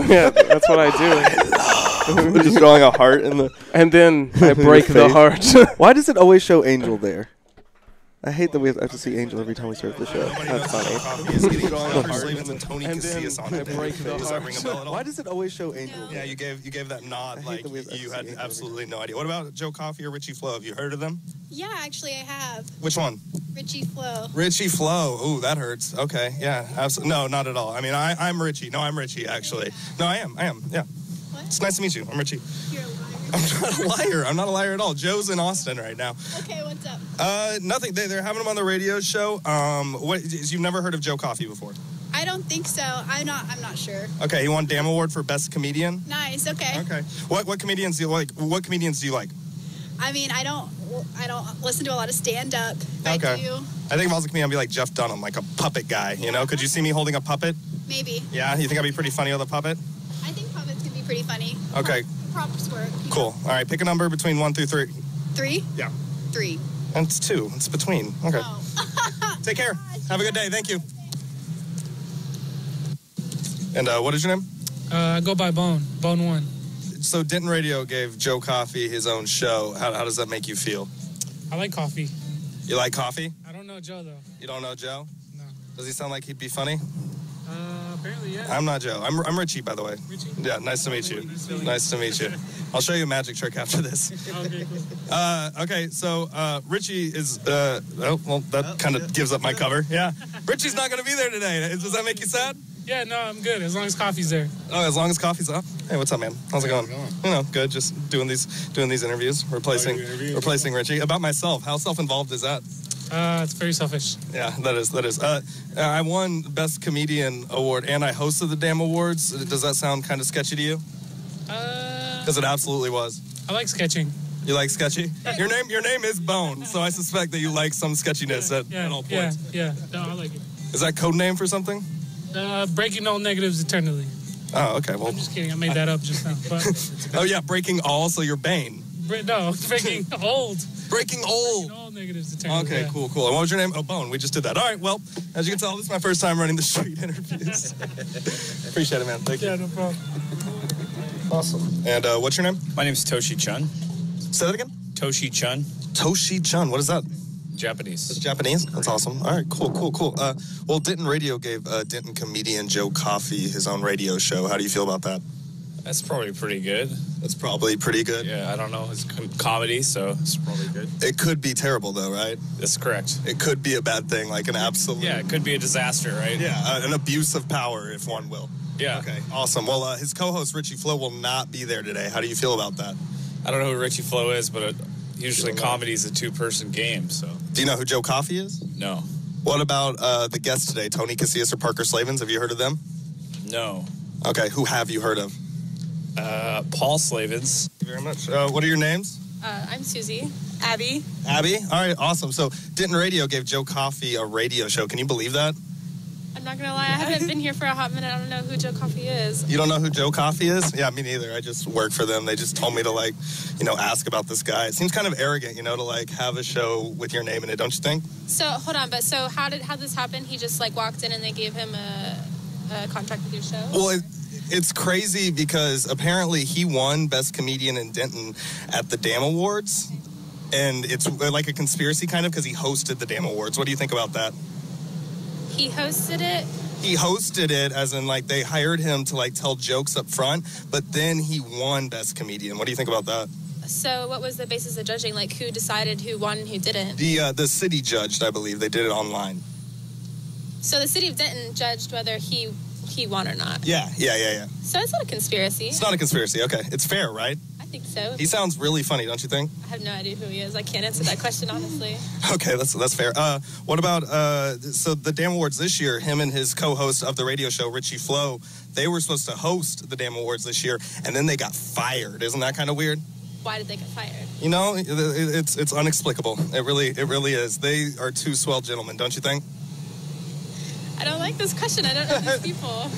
Yeah, that's what I do. Just drawing a heart in the. And then I break the heart. Why does it always show Angel there? I hate that we have to see Angel every time we start the show. That's funny. Why does it always show Angel? Yeah, you gave that nod like you had absolutely no idea. What about Joe Coffey or Richie Flo? Have you heard of them? Yeah, actually I have. Which one? Richie Flo. Richie Flo. Ooh, that hurts. Okay, yeah, absolutely. No, not at all. I mean, I'm Richie. No, I'm Richie, actually. No, I am. Yeah. What? It's nice to meet you. I'm Richie. You're a liar. I'm not a liar. I'm not a liar at all. Joe's in Austin right now. Okay, what's up? Nothing. They're having him on the radio show. You've never heard of Joe Coffey before? I don't think so. I'm not sure. Okay, he won DAM Award for Best Comedian. Nice, okay. Okay. What comedians do you like? What comedians do you like? I mean, I don't listen to a lot of stand-up. Okay. I do. I think if I was a comedian, I'd be like Jeff Dunham, like a puppet guy, you know? Could you see me holding a puppet? Maybe. Yeah? You think I'd be pretty funny with a puppet? I think puppets can be pretty funny. Okay. Props work. Cool. All right, pick a number between 1 through 3. 3? Yeah. 3. And it's 2. It's between. Okay. Oh. Take care. Have a good day. Thank you. And what is your name? I go by Bone. Bone 1. So Denton Radio gave Joe Coffey his own show. How does that make you feel? I like coffee. You like coffee? I don't know Joe, though. You don't know Joe? No. Does he sound like he'd be funny? Apparently, yeah. I'm not Joe. I'm Richie, by the way. Richie? Yeah, nice to meet you. Nice to meet you. I'll show you a magic trick after this. Okay, cool. Okay, so Richie is, that kind of gives up my cover. Yeah. Richie's not going to be there today. Does that make you sad? Yeah, no, I'm good, as long as coffee's there. Oh, as long as coffee's up? Hey, what's up, man? How's it going? You know, good. Just doing these interviews, replacing Richie. About myself, how self-involved is that? It's very selfish. Yeah, that is. I won Best Comedian Award, and I hosted the DAM Awards. Does that sound kind of sketchy to you? Because it absolutely was. I like sketching. You like sketchy? Your name is Bone, so I suspect that you like some sketchiness at all points. Yeah. No, I like it. Is that code name for something? Breaking all negatives eternally. Oh, okay. Well, I'm just kidding. I made that up just now. But oh yeah, breaking all, so you're Bane. No, breaking old. Breaking old. All negatives eternally. Okay, yeah. Cool. And what was your name? Oh, Bone. We just did that. All right. Well, as you can tell, this is my first time running the street interviews. Appreciate it, man. Thank you. Yeah, no problem. Awesome. And what's your name? My name's Toshi Chun. Say that again. Toshi Chun. Toshi Chun. What is that? Japanese. It's Japanese? That's awesome. All right, cool. Well, Denton Radio gave Denton comedian Joe Coffey his own radio show. How do you feel about that? That's probably pretty good. That's probably pretty good? Yeah, I don't know. It's comedy, so it's probably good. It could be terrible, though, right? That's correct. It could be a bad thing, like an absolute... Yeah, it could be a disaster, right? Yeah, an abuse of power, if one will. Yeah. Okay, awesome. Well, his co-host, Richie Flo, will not be there today. How do you feel about that? I don't know who Richie Flo is, but usually comedy is a two-person game, so... Do you know who Joe Coffey is? No. What about the guests today, Tony Casillas or Parker Slavens? Have you heard of them? No. Okay, who have you heard of? Paul Slavens. Thank you very much. What are your names? I'm Susie. Abby. Abby? All right, awesome. So Denton Radio gave Joe Coffey a radio show. Can you believe that? I'm not going to lie, I haven't been here for a hot minute. I don't know who Joe Coffey is. You don't know who Joe Coffey is? Yeah, me neither. I just work for them. They just told me to, ask about this guy. It seems kind of arrogant, to, have a show with your name in it, don't you think? So, hold on, so how this happen? He just, walked in and they gave him a contract with your show? Well, it's crazy because apparently he won Best Comedian in Denton at the DAM Awards. And it's like a conspiracy kind of because he hosted the DAM Awards. What do you think about that? He hosted it? He hosted it as in, they hired him to, tell jokes up front, but then he won Best Comedian. What do you think about that? So what was the basis of judging? Who decided who won and who didn't? The city judged, I believe. They did it online. So the city of Denton judged whether he won or not? Yeah. So it's not a conspiracy? It's not a conspiracy. Okay. It's fair, right? I think so. He sounds really funny, don't you think? I have no idea who he is. I can't answer that question, honestly. Okay, that's fair. What about, so the DAM Awards this year, him and his co-host of the radio show, Richie Flo, they were supposed to host the DAM Awards this year, and then they got fired. Isn't that kind of weird? Why did they get fired? It's inexplicable. It really is. They are two swell gentlemen, don't you think? I don't like this question. I don't know these people.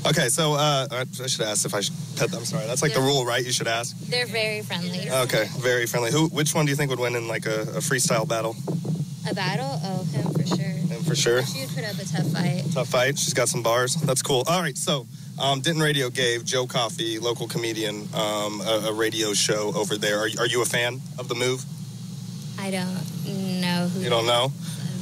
Okay, so I should ask if I should pet them. Sorry, that's like the rule, right? You should ask. They're very friendly. Okay, very friendly. Which one do you think would win in like a freestyle battle? A battle? Oh, him for sure. Him for sure. She would put up a tough fight. Tough fight. She's got some bars. That's cool. All right, so Denton Radio gave Joe Coffey, local comedian, a radio show over there. Are you a fan of the move? I don't know who. You don't know?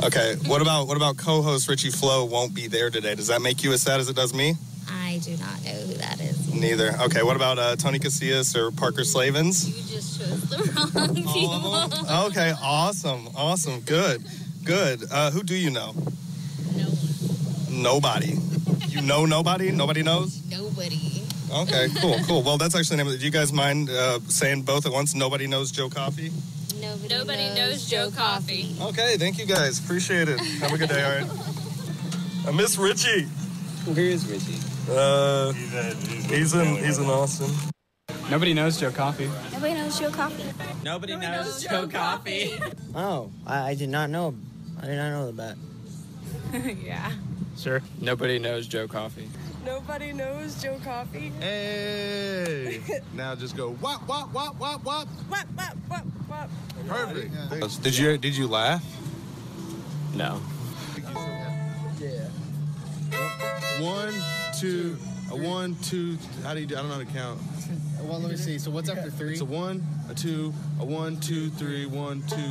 Okay. What about co-host Richie Flo won't be there today? Does that make you as sad as it does me? I do not know who that is. Neither. Okay. What about Tony Casillas or Parker Slavens? You just chose the wrong people. Okay. Awesome. Good. Who do you know? No one. Nobody. You know nobody? Nobody knows? Nobody. Okay. Cool. Well, that's actually the name of it. Do you guys mind saying both at once? Nobody knows Joe Coffey? Nobody knows Joe Coffey. Okay, thank you guys. Appreciate it. Have a good day, all right? I miss Richie. Where is Richie? He's in Austin. Nobody knows Joe Coffey. Nobody knows Joe Coffey. Nobody knows Joe Coffey. Oh, I did not know. I did not know that. Yeah. Sure. Nobody knows Joe Coffey. Nobody knows Joe Coffey. Hey! Now just go wop wop wop wop wop. What? Perfect. Did you laugh? No. Yeah. 1, 2, a 1, 2. How do you do? I don't know how to count. Well, let me see. So what's after 3? It's a 1, a 2, a 1, 2, 3, 1, 2, 3.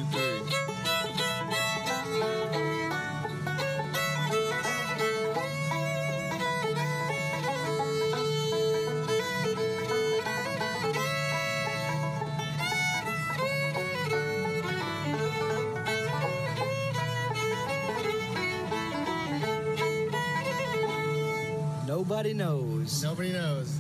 Nobody knows. Nobody knows.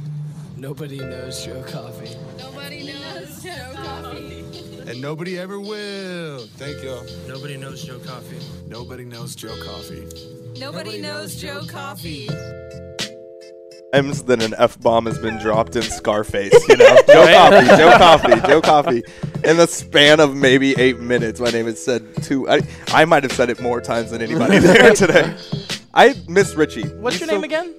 Nobody knows Joe Coffey. Nobody knows Joe Coffey. And nobody ever will. Thank y'all. Nobody knows Joe Coffey. Nobody knows Joe Coffey. Nobody knows Joe Coffey. Times that an F-bomb has been dropped in Scarface, you know? Joe Coffey. In the span of maybe 8 minutes, my name is said I might have said it more times than anybody there today. I miss Richie. What's your name again?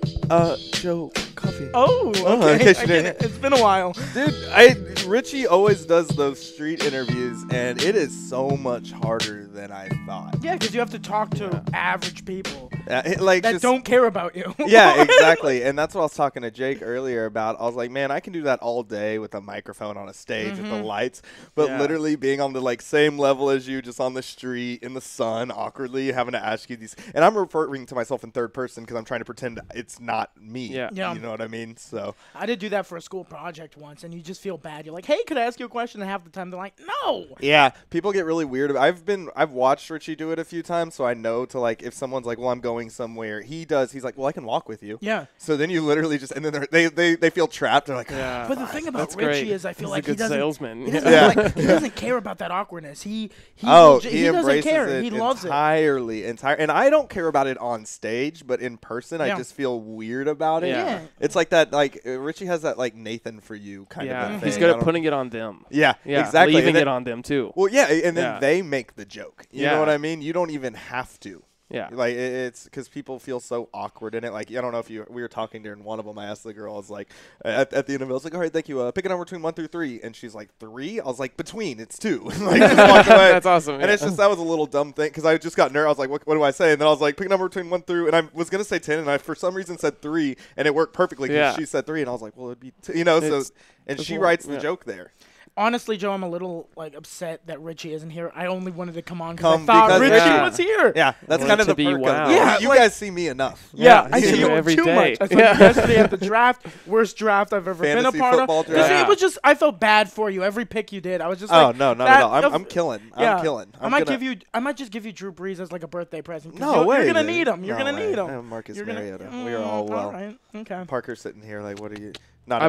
Joe Coffey. Oh, okay. In case you I get didn't. it. It's been a while. Dude, Richie always does those street interviews, and it is so much harder than I thought. Yeah, because you have to talk to average people that don't care about you. Yeah, exactly. And that's what I was talking to Jake earlier about. I was like, man, I can do that all day with a microphone on a stage with the lights, but literally being on the same level as you, just on the street in the sun, awkwardly having to ask you these. And I'm referring to myself in third person because I'm trying to pretend it's not me. Yeah. You know what I mean? So I did do that for a school project once, and you just feel bad. You're like, hey, could I ask you a question? And half the time they're like, no. Yeah, people get really weird. I've watched Richie do it a few times, so I know to if someone's like, well, I'm going somewhere. He's like, well, I can walk with you. Yeah. So then you literally just, and then they feel trapped. They're like, yeah. But the thing about That's Richie great. is, I feel He's like a good salesman. He doesn't care about that awkwardness. He embraces doesn't care. it He loves entirely. And I don't care about it on stage, but in person, I just feel weird about it. Yeah. It's like that. Richie has that Nathan for you kind of a thing. He's good at putting it on them. Yeah, exactly. Leaving it on them too. Well, yeah, and then they make the joke. You know what I mean? You don't even have to. Yeah. It's because people feel so awkward in it. I don't know if we were talking during one of them. I asked the girl, I was like, at the end of it, I was like, all right, thank you. Pick a number between 1 through 3. And she's like, 3? I was like, between. It's 2. Just walked away. That's awesome. And it's just, that was a little dumb thing because I just got nervous. I was like, what do I say? And then I was like, pick a number between 1 through, and I was going to say 10. And I, for some reason, said 3. And it worked perfectly because she said 3. And I was like, well, it'd be, and she writes the joke there. Honestly, Joe, I'm a little upset that Richie isn't here. I only wanted to come on because I thought Richie was here. Yeah, that's kind of the perk. Wow. Yeah, you guys see me enough. Yeah, I see you every too day. much. I saw you yesterday at the draft, worst draft I've ever been a part of. Draft. It was just, I felt bad for you. Every pick you did, I was just no, not at all. I'm killing. I'm killing. I might just give you Drew Brees as a birthday present. No way. You're gonna need him. You're gonna need him. Marcus Mariota. We are all well. All right. Okay. Parker's sitting here what are you? I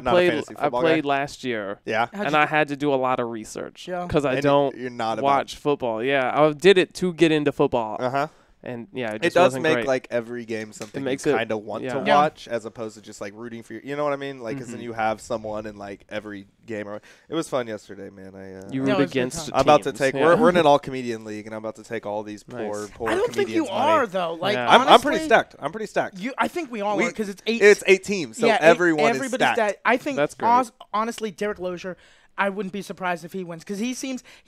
played last year. Yeah. And I had to do a lot of research Yeah. because I don't you're not watch football. Yeah, I did it to get into football. Uh-huh. And yeah, it does make like every game something you kind of want to watch, as opposed to just like rooting for you know what I mean? Like, because then you have someone in like every game. It was fun yesterday, man. You root against. I'm about to take. We're in an all comedian league, and I'm about to take all these poor comedians. I don't think you are though. Like, I'm pretty stacked. I'm pretty stacked. I think we all are because it's 8. It's 8 teams, so everyone is stacked. I think that's great. Honestly, Derek Lozier, I wouldn't be surprised if he wins because he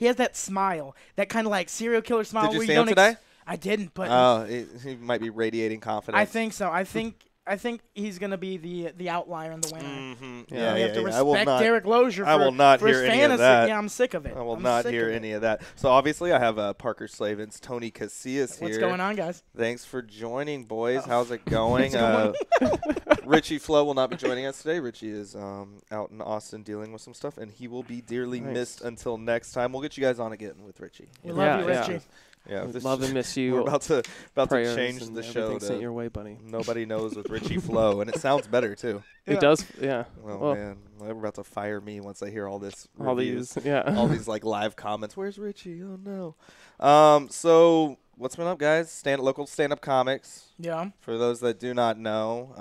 has that smile, that kind of like serial killer smile. Did you see him today? I didn't, but he might be radiating confidence. I think so. I think he's gonna be the outlier and the winner. Mm-hmm. Yeah, we have to respect Derek Lozier for, I will not for hear his any fantasy. of that. Yeah, I'm sick of it. I will not hear any of that. So obviously, I have Parker Slavens, Tony Casillas here. What's going on, guys? Thanks for joining, boys. How's it going? Richie Flo will not be joining us today. Richie is out in Austin dealing with some stuff, and he will be dearly missed until next time. We'll get you guys on again with Richie. We love you, Richie. Yeah, love and miss you. We're about to change the show. Sent your way, buddy. Nobody knows with Richie Flo, and it sounds better too. It does, yeah. Well, man, they're about to fire me once I hear all this. All these like live comments. Where's Richie? Oh no. So what's been up, guys? Local stand-up comics. Yeah. For those that do not know,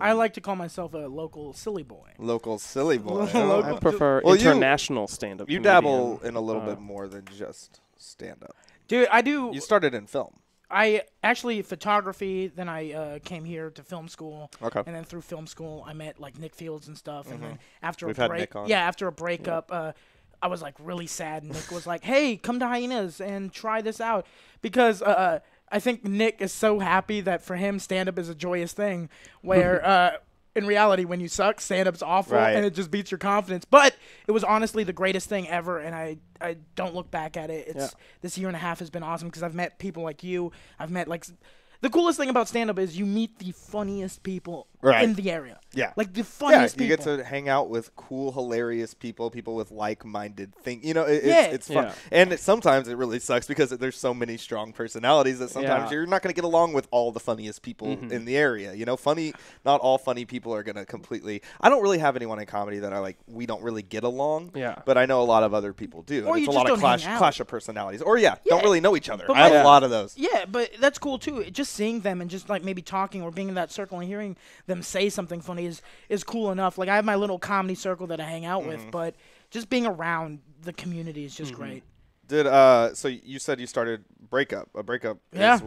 I like to call myself a local silly boy. Local silly boy. I prefer international stand-up. You dabble in a little bit more than just stand-up. Dude, I do. You started in film. I actually photography. Then I came here to film school. Okay. And then through film school, I met like Nick Fields and stuff. Mm-hmm. And then after We've a had break, Nick on. after a breakup, I was like really sad. And Nick was like, "Hey, come to Hyenas and try this out," because I think Nick is so happy that for him stand up is a joyous thing, where in reality, when you suck, stand-up's awful, and it just beats your confidence. But it was honestly the greatest thing ever, and I don't look back at it. This year and a half has been awesome because I've met people like you. I've met like the coolest thing about stand-up is you meet the funniest people in the area. Yeah. Like the funniest people. You get to hang out with cool, hilarious people with like-minded things. You know, it's fun. Yeah. And sometimes it really sucks because there's so many strong personalities that sometimes you're not going to get along with all the funniest people in the area. You know, not all funny people are going to completely. I don't really have anyone in comedy that we don't really get along. Yeah. But I know a lot of other people do. Or and you it's just a lot don't of hang out. clash of personalities. Or don't really know each other. But I have a lot of those. Yeah, but that's cool too. Just seeing them and just like maybe talking or being in that circle and hearing them say something funny is cool enough. Like I have my little comedy circle that I hang out with, but just being around the community is just great. So you said you started Breakup. A breakup is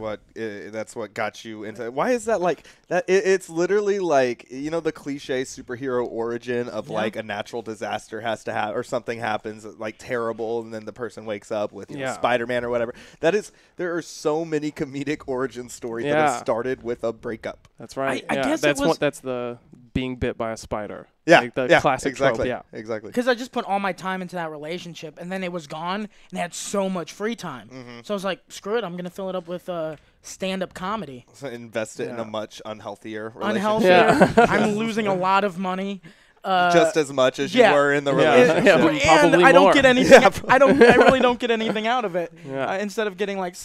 that's what got you into. Why is that like that? It's literally like, you know, the cliche superhero origin of like a natural disaster has to have, or something happens like terrible, and then the person wakes up with Spider-Man or whatever. There are so many comedic origin stories that have started with a breakup. That's right. I guess that's the being bit by a spider. Yeah, like the classic trope. Yeah, exactly. Because I just put all my time into that relationship, and then it was gone, and I had so much free time. So I was like, screw it, I'm gonna fill it up with stand-up comedy. So invest it in a much unhealthier relationship. I'm losing a lot of money. Just as much as you were in the relationship. And I don't get anything. I really don't get anything out of it. Instead of getting like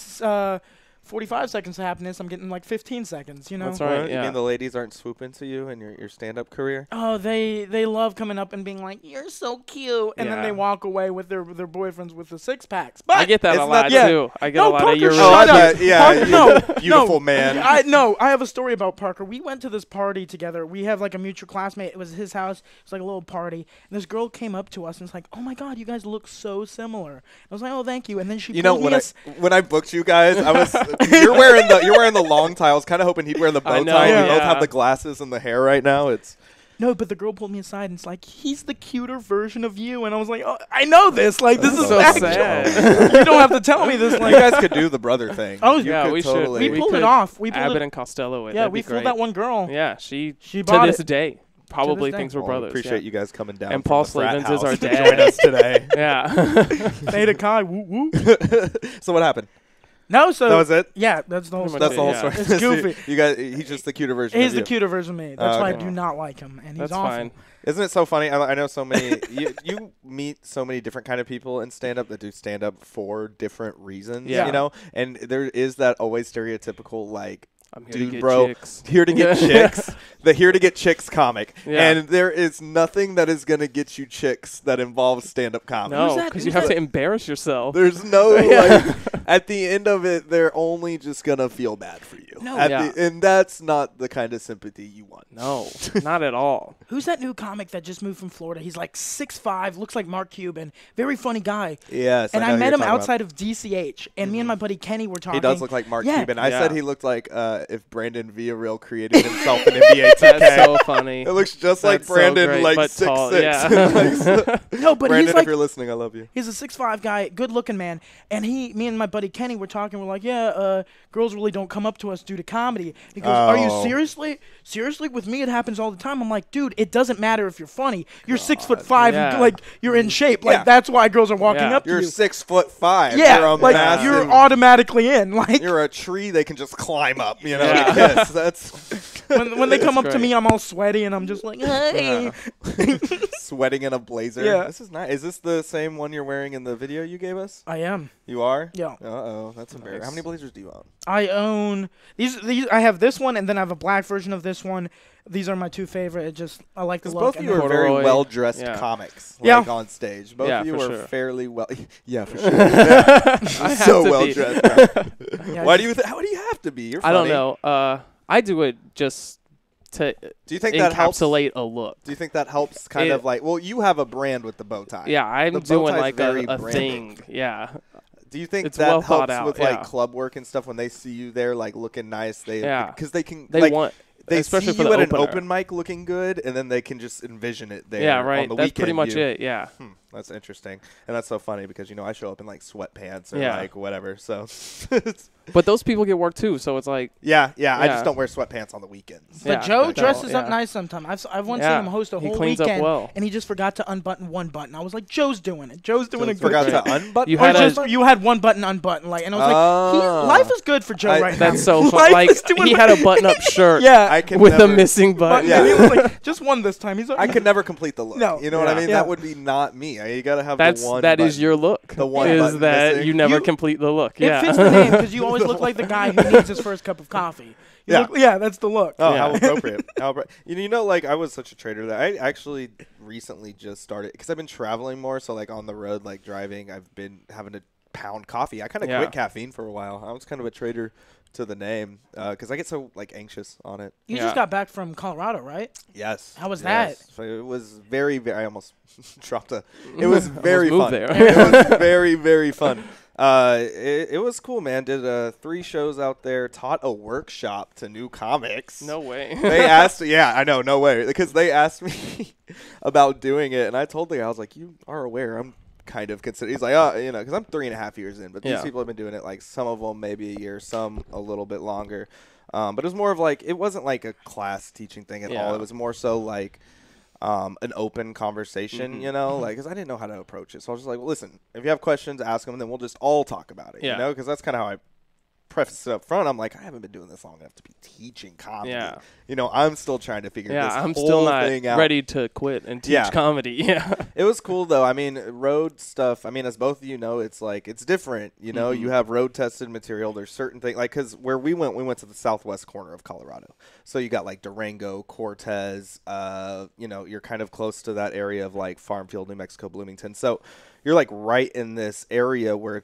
45 seconds of happiness, I'm getting like 15 seconds, you know? That's right, You mean the ladies aren't swooping to you in your stand-up career? Oh, they love coming up and being like, you're so cute. And then they walk away with their boyfriends with the six-packs. But I get that a lot, too. I get a lot Parker, of your shut up. Parker, beautiful man. I have a story about Parker. We went to this party together. We have like a mutual classmate. It was his house. It was like a little party. And this girl came up to us and was like, oh, my God, you guys look so similar. I was like, oh, thank you. And then she when I booked you guys, I was you're wearing the long tie. I was kind of hoping he'd wear the bow tie. We both have the glasses and the hair right now. No, but the girl pulled me aside and it's like, he's the cuter version of you. And I was like, oh, I know this. Like, this is so actual. sad. You don't have to tell me this. Like, you guys could do the brother thing. Oh, yeah, we should. We pulled it off. We pulled Abbott and Costello. Yeah, we fooled that one girl. Yeah, she bought to this day probably thinks we're brothers. Appreciate you guys coming down. And Paul Slavens is our to dad. join us today. Yeah. Theta Chi, woo woo. So what happened? No, so that was it. Yeah, that's the whole story. That's the whole story. It's goofy. You guys, he's just the cuter version. He's the cuter version of me. That's why I do not like him, and he's awful. Fine. Isn't it so funny? I know so many. you meet so many different kind of people in stand-up that do stand-up for different reasons. Yeah. You know, and there is that always stereotypical like I'm here to dude, get bro, chicks. here to get chicks. The Here to Get Chicks comic. Yeah. And there is nothing that is going to get you chicks that involves stand-up comedy. No, because you have to embarrass yourself. There's no, like, at the end of it, they're only just going to feel bad for you. No. And that's not the kind of sympathy you want. No, not at all. Who's that new comic that just moved from Florida? He's like 6'5", looks like Mark Cuban. Very funny guy. Yes, and I I know who met you're him talking about. outside of DCH, and me and my buddy Kenny were talking. He does look like Mark Yeah. Cuban. I Yeah. said he looked like if Brandon Villarreal created himself in NBA 2K. That's so funny. It looks just like That's so Brandon, great, like but 6'6". tall, yeah. No, but Brandon, he's like, if you're listening, I love you. he's a 6'5" guy, good-looking man, and me and my buddy Kenny were talking. We're like, girls really don't come up to us due to comedy. He goes, "Are you seriously? With me, it happens all the time." I'm like, dude, it doesn't matter if you're funny. You're 6'5", Yeah. and, like you're in shape. Like Yeah. that's why girls are walking Yeah. up to You're you. 6'5". Yeah, you're a like massive, you're automatically in. Like you're a tree they can just climb up. You know, Yeah. yes, that's when they come up to great. me, I'm all sweaty and I'm just like, hey. sweating in a blazer. Yeah. This is nice. Is this the same one you're wearing in the video you gave us? I am. You are? Yeah. Uh-oh, that's embarrassing. How many blazers do you own? I own these. I have this one, and then I have a black version of this one. These are my two favorite. I like the Because look. both of and you then- are very Corduroy. well-dressed Yeah. comics, Yeah. like on stage. Both Yeah, of you for are sure. fairly well. Yeah, for sure. Yeah. I have So to be. well-dressed. Yeah, Why do you? How do you have to be? You're I don't funny. know. I do it just to Do you think that helps? encapsulate a look. Do you think that helps? Kind of like. Well, you have a brand with the bow tie. Yeah, I'm The bow doing tie's like very a branded. thing. Yeah. Do you think It's that well helps thought out, with like yeah. club work and stuff when they see you there, like looking nice? Yeah. Because they can. They like, want, They especially see for you the at opener. an open mic looking good, and then they can just envision it there. Yeah, right. On the That's weekend, pretty much you- it. Yeah. That's interesting, and that's so funny because I show up in like sweatpants or Yeah. like whatever. So, But those people get work too, so it's like yeah, I Yeah. just don't wear sweatpants on the weekends. But Yeah, Joe no, dresses up yeah. nice sometimes. I've once Yeah, seen him host a he whole cleans up weekend, well. and he just forgot to unbutton one button. I was like, Joe's doing it. Joe's doing a good Forgot job. to unbutton. You Or had just a, you had one button unbuttoned, like, and I was Ah. like, life is good for Joe right now. that's so Life fun. Like is doing he had a button-up shirt Yeah. I can with never, a missing But button. Yeah. he was like, just one this time. He's like, I could never complete the look. No. You know what I Yeah. mean? Yeah. That would be not me. You gotta have That's the one. that is button. your look. The one is button that missing. you never You- complete the look. It Yeah. fits the name because you always look like the guy who needs his first cup of coffee. Yeah. That's the look. Oh, Yeah. how appropriate! Like I was such a trader that I actually recently just started because I've been traveling more. So like on the road, like driving, I've been having to pound coffee. I kind of Yeah. quit caffeine for a while. I was kind of a trader to the name because I get so like anxious on it. You Yeah. just got back from Colorado, right? Yes. How was yes. that? So it was very, very. I almost dropped a. It was very moved fun. there. It was very, very fun. It was cool, man. Did 3 shows out there. Taught a workshop to new comics. No way. They asked. Yeah, I know. No way. Because they asked me about doing it, and I told the guy, I was like, "You are aware I'm kind of consider." He's like, "Oh, because I'm 3.5 years in, but these Yeah. people have been doing it like some of them maybe a year, some a little bit longer." But it was more of like it wasn't like a class teaching thing at all. Yeah. It was more so like an open conversation, Mm-hmm. like because I didn't know how to approach it. So I was just like, well, listen, if you have questions, ask them, and then we'll just all talk about it, Yeah. because that's kind of how I preface it up front. I'm like, I haven't been doing this long enough to be teaching comedy. Yeah. I'm still trying to figure this I'm whole still not thing out. ready to quit and teach Yeah. comedy. Yeah. It was cool though. I mean, road stuff. I mean, as both of you know, it's like it's different. Mm-hmm. You have road tested material. There's certain things like because where we went to the southwest corner of Colorado. So you got like Durango, Cortez. You're kind of close to that area of like Farmfield, New Mexico, Bloomington. So you're like right in this area where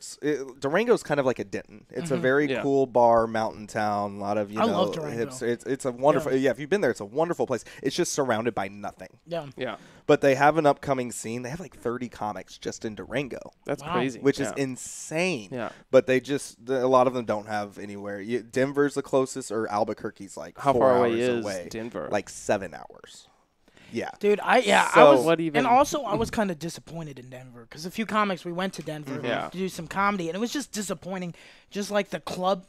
Durango's kind of like a Denton. It's a very Yeah. cool bar, mountain town. A lot of I love Durango. It's a wonderful. Yeah, if you've been there, it's a wonderful place. It's just surrounded by nothing. Yeah. Yeah. But they have an upcoming scene. They have like 30 comics just in Durango, That's Wow. crazy. which is Yeah. insane. Yeah. But a lot of them don't have anywhere. Denver's the closest, or Albuquerque's like How 4 far away hours is away. Denver? Like 7 hours. Yeah. Dude, I So- was, What even- and also I was kind of disappointed in Denver because a few comics we went to Denver Yeah. to do some comedy, and it was just disappointing. Just like the club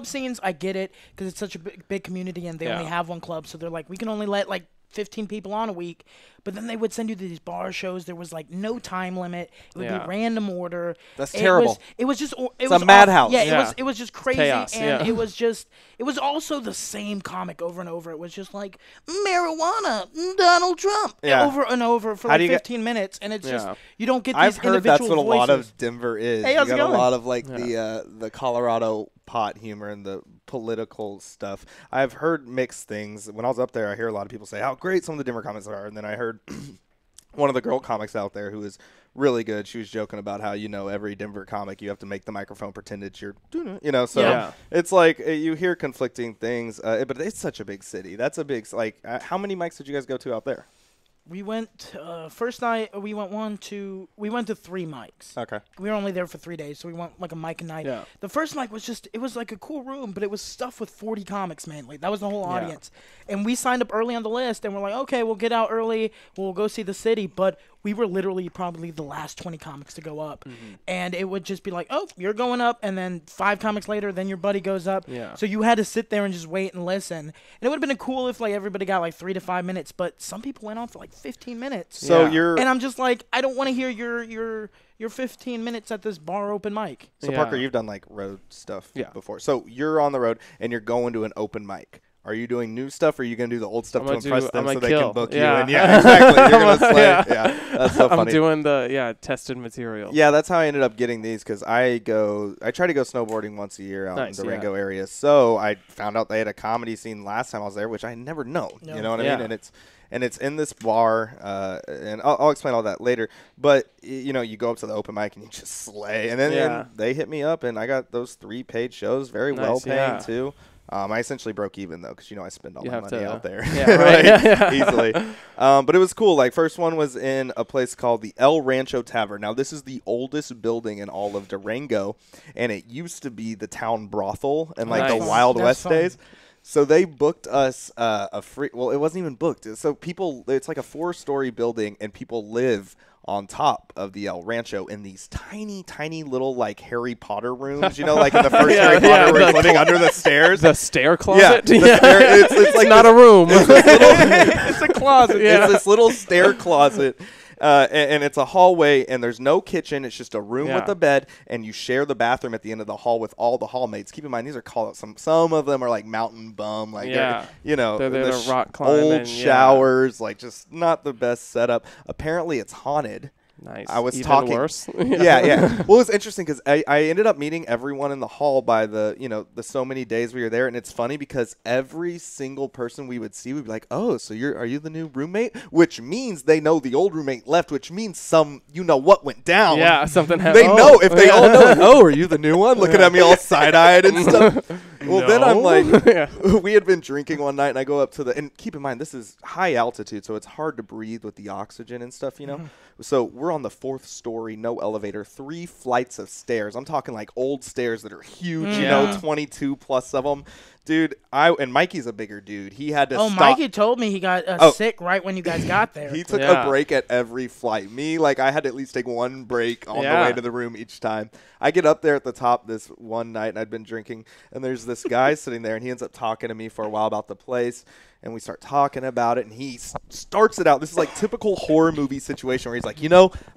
scenes, I get it because it's such a big community, and they Yeah. only have one club, so they're like, we can only let like 15 people on a week. But then they would send you to these bar shows. There was like no time limit. It would Yeah. be random order. That's It terrible. It was just. It It's was a madhouse. Yeah, Yeah. it was just crazy, Chaos, and yeah. it was just. It was also the same comic over and over. It was just like marijuana, Donald Trump, Yeah. over and over for How like do you get- 15 minutes, and it's just Yeah. you don't get these I've heard individual that's what a lot voices. of Denver is. Hey, how's you it got a going? lot of like the Colorado pot humor and the political stuff. I've heard mixed things. When I was up there, I hear a lot of people say how great some of the Denver comics are, and then I heard one of the girl comics out there who is really good. She was joking about how, every Denver comic, you have to make the microphone pretend it's your, so it's like you hear conflicting things, but it's such a big city. That's a big, how many mics did you guys go to out there? We went first night. We went to 3 mics. Okay. We were only there for 3 days, so we went like a mic a night. Yeah. The first mic was it was like a cool room, but it was stuffed with 40 comics mainly. That was the whole audience. And we signed up early on the list, and we're like, okay, we'll get out early. We'll go see the city. But we were literally probably the last 20 comics to go up. And it would just be like, oh, you're going up, and then 5 comics later, then your buddy goes up. Yeah. So you had to sit there and just wait and listen. And it would have been cool if everybody got 3 to 5 minutes, but some people went on for 15 minutes. So and I'm just like, I don't want to hear your 15 minutes at this bar open mic. So Parker, you've done road stuff before. So you're on the road and you're going to an open mic. Are you doing new stuff, or are you going to do the old stuff to impress them so they can book you? And exactly. You're going to slay. Yeah, that's so funny. I'm doing the tested material. Yeah, that's how I ended up getting these, because I try to go snowboarding once a year out in the Durango area. So I found out they had a comedy scene last time I was there, which I never known. You know what I mean? And it's in this bar, and I'll explain all that later. But you go up to the open mic and you just slay. And then they hit me up, and I got those 3 paid shows, very well paying too. I essentially broke even, though, because, I spend all my money out there easily. But it was cool. First one was in a place called the El Rancho Tavern. Now, this is the oldest building in all of Durango, and it used to be the town brothel in, the Wild West days. So they booked us a free – well, it wasn't even booked. So people – it's like a 4-story building, and people live – on top of the El Rancho in these tiny, tiny little Harry Potter rooms, in the first Harry Potter where he's living under the stairs. The stair closet? Yeah. It's not a room. It's a closet. It's this little stair closet. And it's a hallway, and there's no kitchen. It's just a room with a bed, and you share the bathroom at the end of the hall with all the hallmates. Keep in mind, these are call-outs. Some of them are mountain bum, they're the rock climbing, old showers, just not the best setup. Apparently, it's haunted. Nice. I was Even talking. Worse. Yeah. Well, it's interesting because I ended up meeting everyone in the hall by the so many days we were there, and it's funny because every single person we would see, we'd be like, "Oh, so are you the new roommate?" Which means they know the old roommate left, which means what went down. Yeah, something happened. They know if they all know. Oh, are you the new one? Looking at me all side-eyed and stuff. Well, then I'm like, we had been drinking one night, and I go up to and keep in mind, this is high altitude, so it's hard to breathe with the oxygen and stuff, So we're on the 4th story, no elevator, 3 flights of stairs. I'm talking old stairs that are huge, 22 plus of them. Dude, and Mikey's a bigger dude. He had to stop. Mikey told me he got sick right when you guys got there. He took a break at every flight. Me, I had to at least take one break on the way to the room each time. I get up there at the top this one night, and I'd been drinking, and there's this guy sitting there, and he ends up talking to me for a while about the place. And we start talking about it, and he starts it out. This is typical horror movie situation where he's like,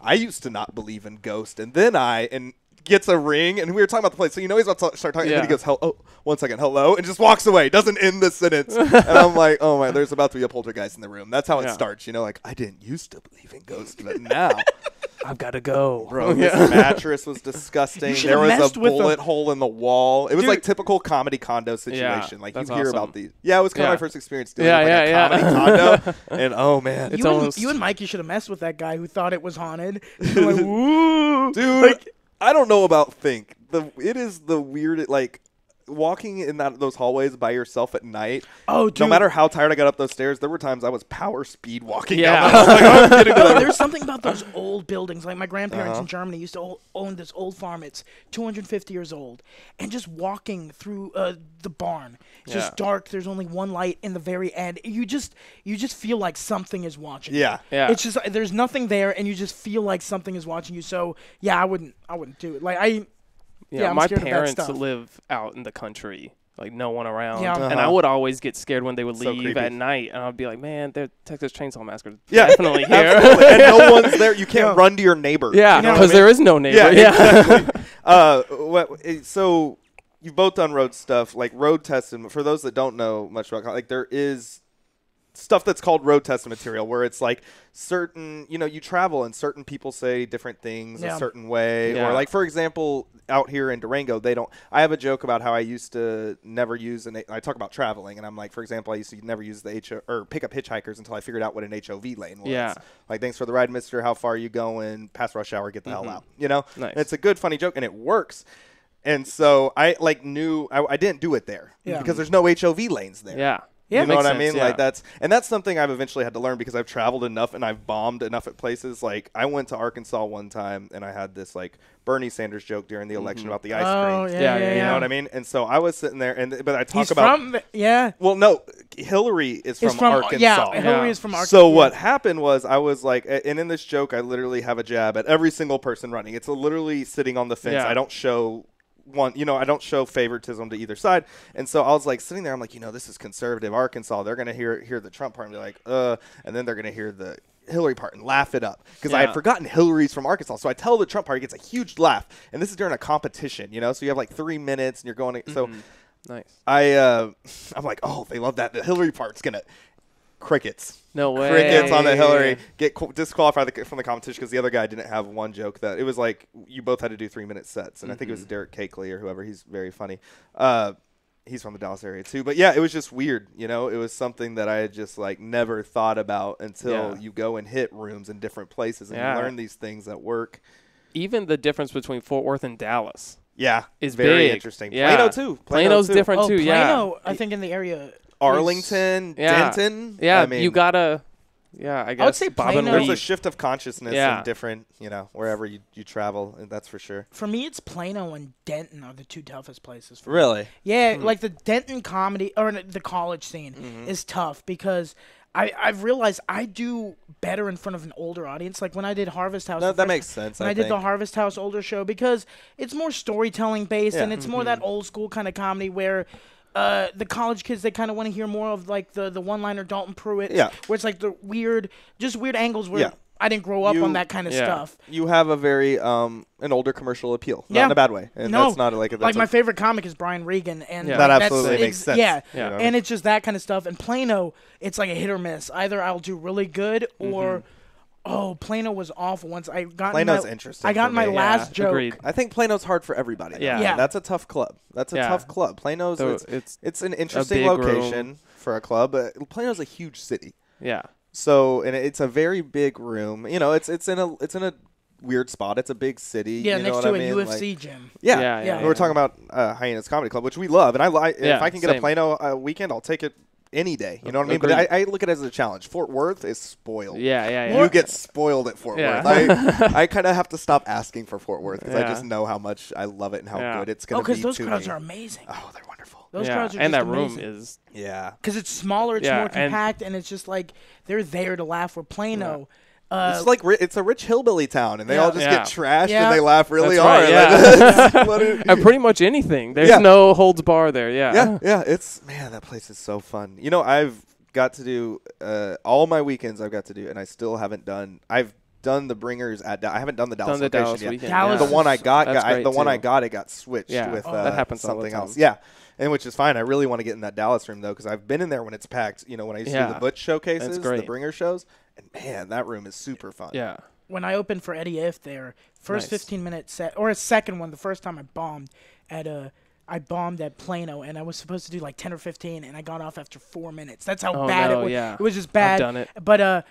I used to not believe in ghosts, and then and gets a ring, and we were talking about the place. So he's about to start talking, and then he goes, "Oh, 1 second, hello," and just walks away. Doesn't end the sentence. And I'm like, oh my, there's about to be a poltergeist in the room. That's how it starts. I didn't used to believe in ghosts, but now I've got to go. Bro, this mattress was disgusting. There was a bullet hole in the wall. It was typical comedy condo situation. You hear awesome. about these. Yeah, it was kind of my first experience doing a comedy condo. And oh man, you and Mikey should have messed with that guy who thought it was haunted. Like, woo, dude. I don't know about think. It is the weirdest, walking in those hallways by yourself at night. Oh, dude. No matter how tired I got up those stairs, there were times I was power speed walking down those. There's something about those old buildings. My grandparents in Germany used to own this old farm. It's 250 years old. And just walking through the barn, it's just dark. There's only one light in the very end. You just feel like something is watching you. Yeah. It's just there's nothing there, and you just feel like something is watching you. So yeah, I wouldn't do it. Yeah, I'm my scared of that parents stuff. live out in the country, no one around. Yeah. And I would always get scared when they would leave creepy. at night, and I'd be like, man, they're Texas Chainsaw Massacre Yeah, definitely here. Absolutely. And no one's there. You can't run to your neighbor. Yeah, because there is no neighbor. Yeah, exactly. So you've both done road stuff, road testing. For those that don't know much about, there is stuff that's called road testing material, where it's certain, you travel and certain people say different things a certain way. Or for example, out here in Durango, they don't. I have a joke about how I used to never use I talk about traveling, and I'm like, for example, I used to never use the or pick up hitchhikers until I figured out what an HOV lane was. Yeah. Like, thanks for the ride, mister. How far are you going? Past rush hour, get the hell out. You know? Nice. And it's a good, funny joke, and it works. And so I knew I didn't do it there because there's no HOV lanes there. Yeah. You know makes what I sense, mean? yeah. Like that's something I've eventually had to learn because I've traveled enough and I've bombed enough at places. Like, I went to Arkansas one time and I had this like Bernie Sanders joke during the election about the ice cream. Yeah. You know what I mean? And so I was sitting there, but I talk He's about. from yeah. Well, no, Hillary is from Arkansas. Yeah, Hillary is from Arkansas. So what happened was I was like, and in this joke, I literally have a jab at every single person running. It's literally sitting on the fence. Yeah. I don't show I don't show favoritism to either side. And so I was like sitting there, I'm like, this is conservative Arkansas. They're going to hear the Trump part and be like, and then they're going to hear the Hillary part and laugh it up. Because I had forgotten Hillary's from Arkansas. So I tell the Trump part, it gets a huge laugh. And this is during a competition, so you have like 3 minutes and you're going to, so nice. I'm like, oh, they love that. The Hillary part's going to. Crickets. No way. Crickets on the Hillary. Get disqualified from the competition because the other guy didn't have one joke. That it was like you both had to do 3-minute sets, and I think it was Derek Cakley or whoever. He's very funny. He's from the Dallas area too. But yeah, it was just weird. It was something that I had just like never thought about until you go and hit rooms in different places and you learn these things that work. Even the difference between Fort Worth and Dallas. Yeah, is very big. Interesting. Yeah. Plano too. Plano's different too. Plano, I think in the area. Arlington, Denton. Yeah, I mean, you gotta. Yeah, I guess. I would say Plano. There's a shift of consciousness in different, wherever you travel. That's for sure. For me, it's Plano and Denton are the two toughest places. For really? Me. Yeah, like the Denton comedy or the college scene is tough because I've realized I do better in front of an older audience. Like when I did Harvest House. No, that makes sense. When I did the Harvest House older show because it's more storytelling based and it's more that old school kind of comedy where. The college kids, they kind of want to hear more of like the one-liner Dalton Pruitt, where it's like the weird angles where I didn't grow up on that kind of stuff. You have a very an older commercial appeal, not in a bad way, and that's not like my favorite comic is Brian Regan, and that absolutely makes sense. Yeah, and it's just that kind of stuff. And Plano, it's like a hit or miss. Either I'll do really good or. Oh, Plano was awful. Once I got Plano's interesting. I got my last joke. Agreed. I think Plano's hard for everybody. Yeah, that's a tough club. That's a tough club. Plano's it's an interesting location for a club, but Plano's a huge city. Yeah. So and it's a very big room. It's in a weird spot. It's a big city. Yeah, you next know to what a I mean? UFC gym. Yeah. We're talking about Hyenas Comedy Club, which we love, and if I can get a Plano weekend, I'll take it. Any day, you know what I mean? But I look at it as a challenge. Fort Worth is spoiled. Yeah. You get spoiled at Fort Worth. I kind of have to stop asking for Fort Worth because I just know how much I love it and how good it's going to be. Oh, because those crowds are amazing. Oh, they're wonderful. Those crowds are and just that room amazing. is because it's smaller, it's more compact, and it's just like they're there to laugh. Where Plano. It's like it's a rich hillbilly town, and they all just get trashed and they laugh really hard. Right, and pretty much anything. There's no holds bar there. Yeah. It's that place is so fun. I've got to do all my weekends. I've got to do, and I still haven't done. I've done the Bringers at. I haven't done the Dallas location yet. Dallas the one I got, it got switched with that happens something all the else. time. Yeah. And which is fine. I really want to get in that Dallas room though, because I've been in there when it's packed. When I used to do the Butch showcases, the Bringer shows, and man, that room is super fun. Yeah. When I opened for Eddie If there, first 15-minute set or a second one, the first time I bombed at Plano, and I was supposed to do like 10 or 15, and I got off after 4 minutes. That's how bad it was. Yeah. It was just bad. I've done it. But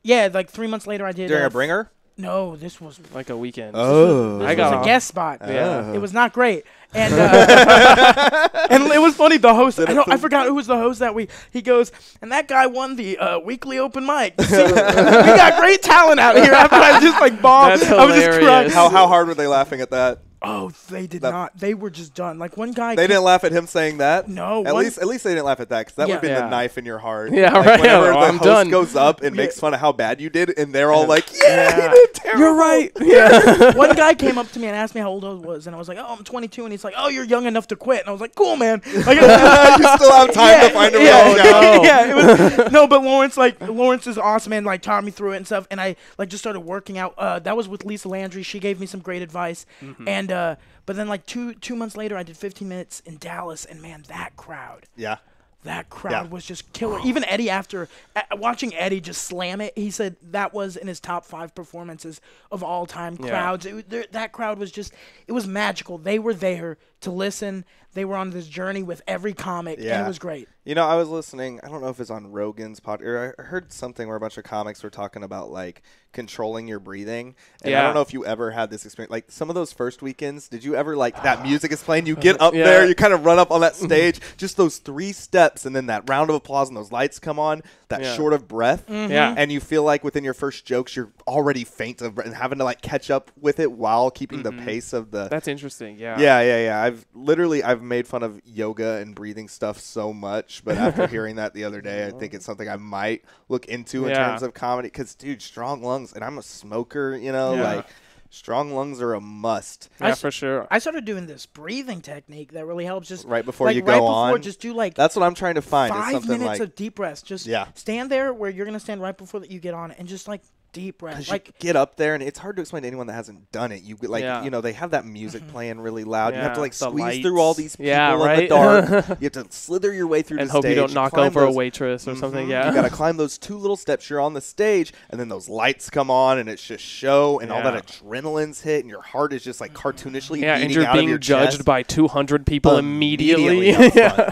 like 3 months later, I did. During a Bringer? No, this was like a weekend. Oh, this was a guest spot. Yeah. It was not great, and and it was funny. The host, I forgot who was the host that week. He goes, and that guy won the weekly open mic. See, we got great talent out here. After I just like bombed, That's I was just crying. How hard were they laughing at that? Oh, they did not. They were just done. Like one guy. They didn't laugh at him saying that. No. At least they didn't laugh at that because that would have been the knife in your heart. Yeah, like, right. Whenever the I'm host done. goes up and makes fun of how bad you did, and they're all like, "Yeah, you did terrible." You're right. Yeah. One guy came up to me and asked me how old I was, and I was like, "Oh, I'm 22." And he's like, "Oh, you're young enough to quit." And I was like, "Cool, man." Like, you still have time to find a real job. It was but Lawrence is awesome and like taught me through it and stuff. And I like just started working out. That was with Lisa Landry. She gave me some great advice. And but then like two months later, I did 15 minutes in Dallas, and man, that crowd. Yeah. that crowd was just killer. Even Eddie, after watching Eddie just slam it, he said that was in his top 5 performances of all time. Crowds. That crowd was just, it was magical. They were there to listen. They were on this journey with every comic, and it was great. You know, I was listening, I don't know if it's on Rogan's podcast, or I heard something where a bunch of comics were talking about, like, controlling your breathing. And I don't know if you ever had this experience. Like, some of those first weekends, did you ever, like, that music is playing, you get up there, you kind of run up on that stage, just those 3 steps, and then that round of applause and those lights come on, that short of breath. And you feel like within your first jokes, you're already faint of breath and having to, like, catch up with it while keeping the pace of the... That's interesting, I've made fun of yoga and breathing stuff so much, but after hearing that the other day, I think it's something I might look into in terms of comedy. Because, dude, strong lungs, and I'm a smoker, you know, like strong lungs are a must. Yeah, for sure. I started doing this breathing technique that really helps. Just right before you go on, just do like that's what I'm trying to find. 5 minutes of deep breaths. Just stand there where you're gonna stand right before you get on, and just like deep breath. Like you get up there, and it's hard to explain to anyone that hasn't done it. You like, you know, they have that music playing really loud. You have to like squeeze through all these people in the dark. You have to slither your way through and the hope stage. You don't knock over a waitress or something. Yeah, you got to climb those 2 little steps. You're on the stage, and then those lights come on, and it's just show, and all that adrenaline's hit, and your heart is just like cartoonishly beating and you're out being of your judged chest. by 200 people immediately.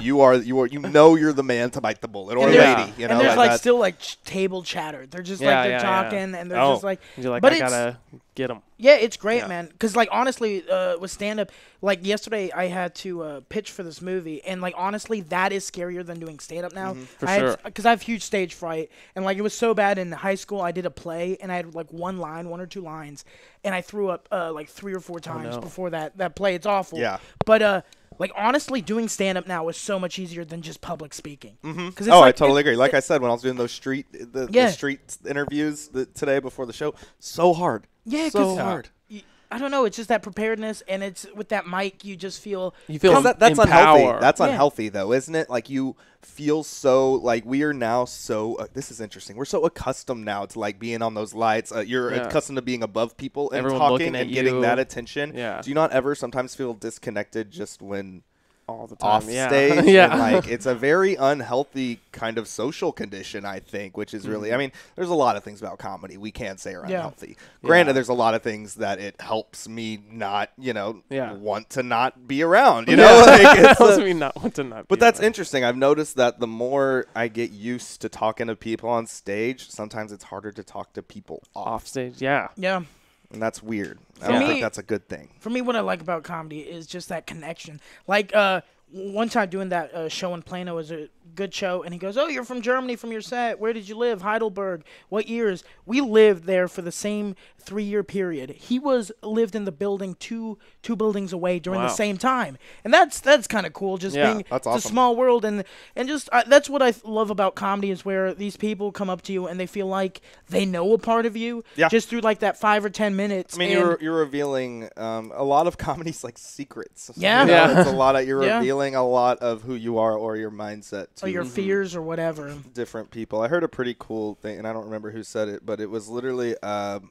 You are you know you're the man to bite the bullet, or lady. You know, and there's like still like table chatter. They're just like they're talking, and they're just like. You're like, but I gotta get them. Yeah, it's great, man. Because, like, honestly, with stand-up, like, yesterday I had to pitch for this movie. And, like, honestly, that is scarier than doing stand-up now. For sure. Because I have huge stage fright. And, like, it was so bad in high school. I did a play, and I had, like, 1 or 2 lines. And I threw up, like, 3 or 4 times before that play. It's awful. Yeah. But, like, honestly, doing stand-up now is so much easier than just public speaking. I totally agree. Like I said, when I was doing those street interviews today before the show, so hard. Yeah, so hard. I don't know. It's just that preparedness, and it's with that mic, you just feel... that's unhealthy. That's unhealthy, though, isn't it? Like, you feel so... Like, we are now so... this is interesting. We're so accustomed now to, like, being on those lights. You're accustomed to being above people and Everyone talking and getting that attention. Yeah. Do you not ever sometimes feel disconnected just when... all the time. Off stage. And, like, it's a very unhealthy kind of social condition, I think, which is really, I mean, there's a lot of things about comedy we can say are unhealthy. Granted, there's a lot of things that it helps me not, you know, want to not be around, you know? Like, it helps me not want to not be But that's around. interesting. I've noticed that the more I get used to talking to people on stage, sometimes it's harder to talk to people off stage. Yeah. Yeah. And that's weird. I don't think that's a good thing. For me, what I like about comedy is just that connection. Like, one time doing that show in Plano was a good show, and he goes, "Oh, you're from Germany, from your set. Where did you live? Heidelberg. What years?" We lived there for the same 3-year period. He lived in the building two buildings away during the same time, and that's kind of cool. Just being that's it's awesome. a small world, and just that's what I love about comedy is where these people come up to you and they feel like they know a part of you just through like that 5 or 10 minutes. I mean, you're revealing a lot of comedy's like secrets. Yeah, you know, it's a lot of you're revealing a lot of who you are or your mindset to or your fears or whatever. Different people. I heard a pretty cool thing, and I don't remember who said it, but it was literally, what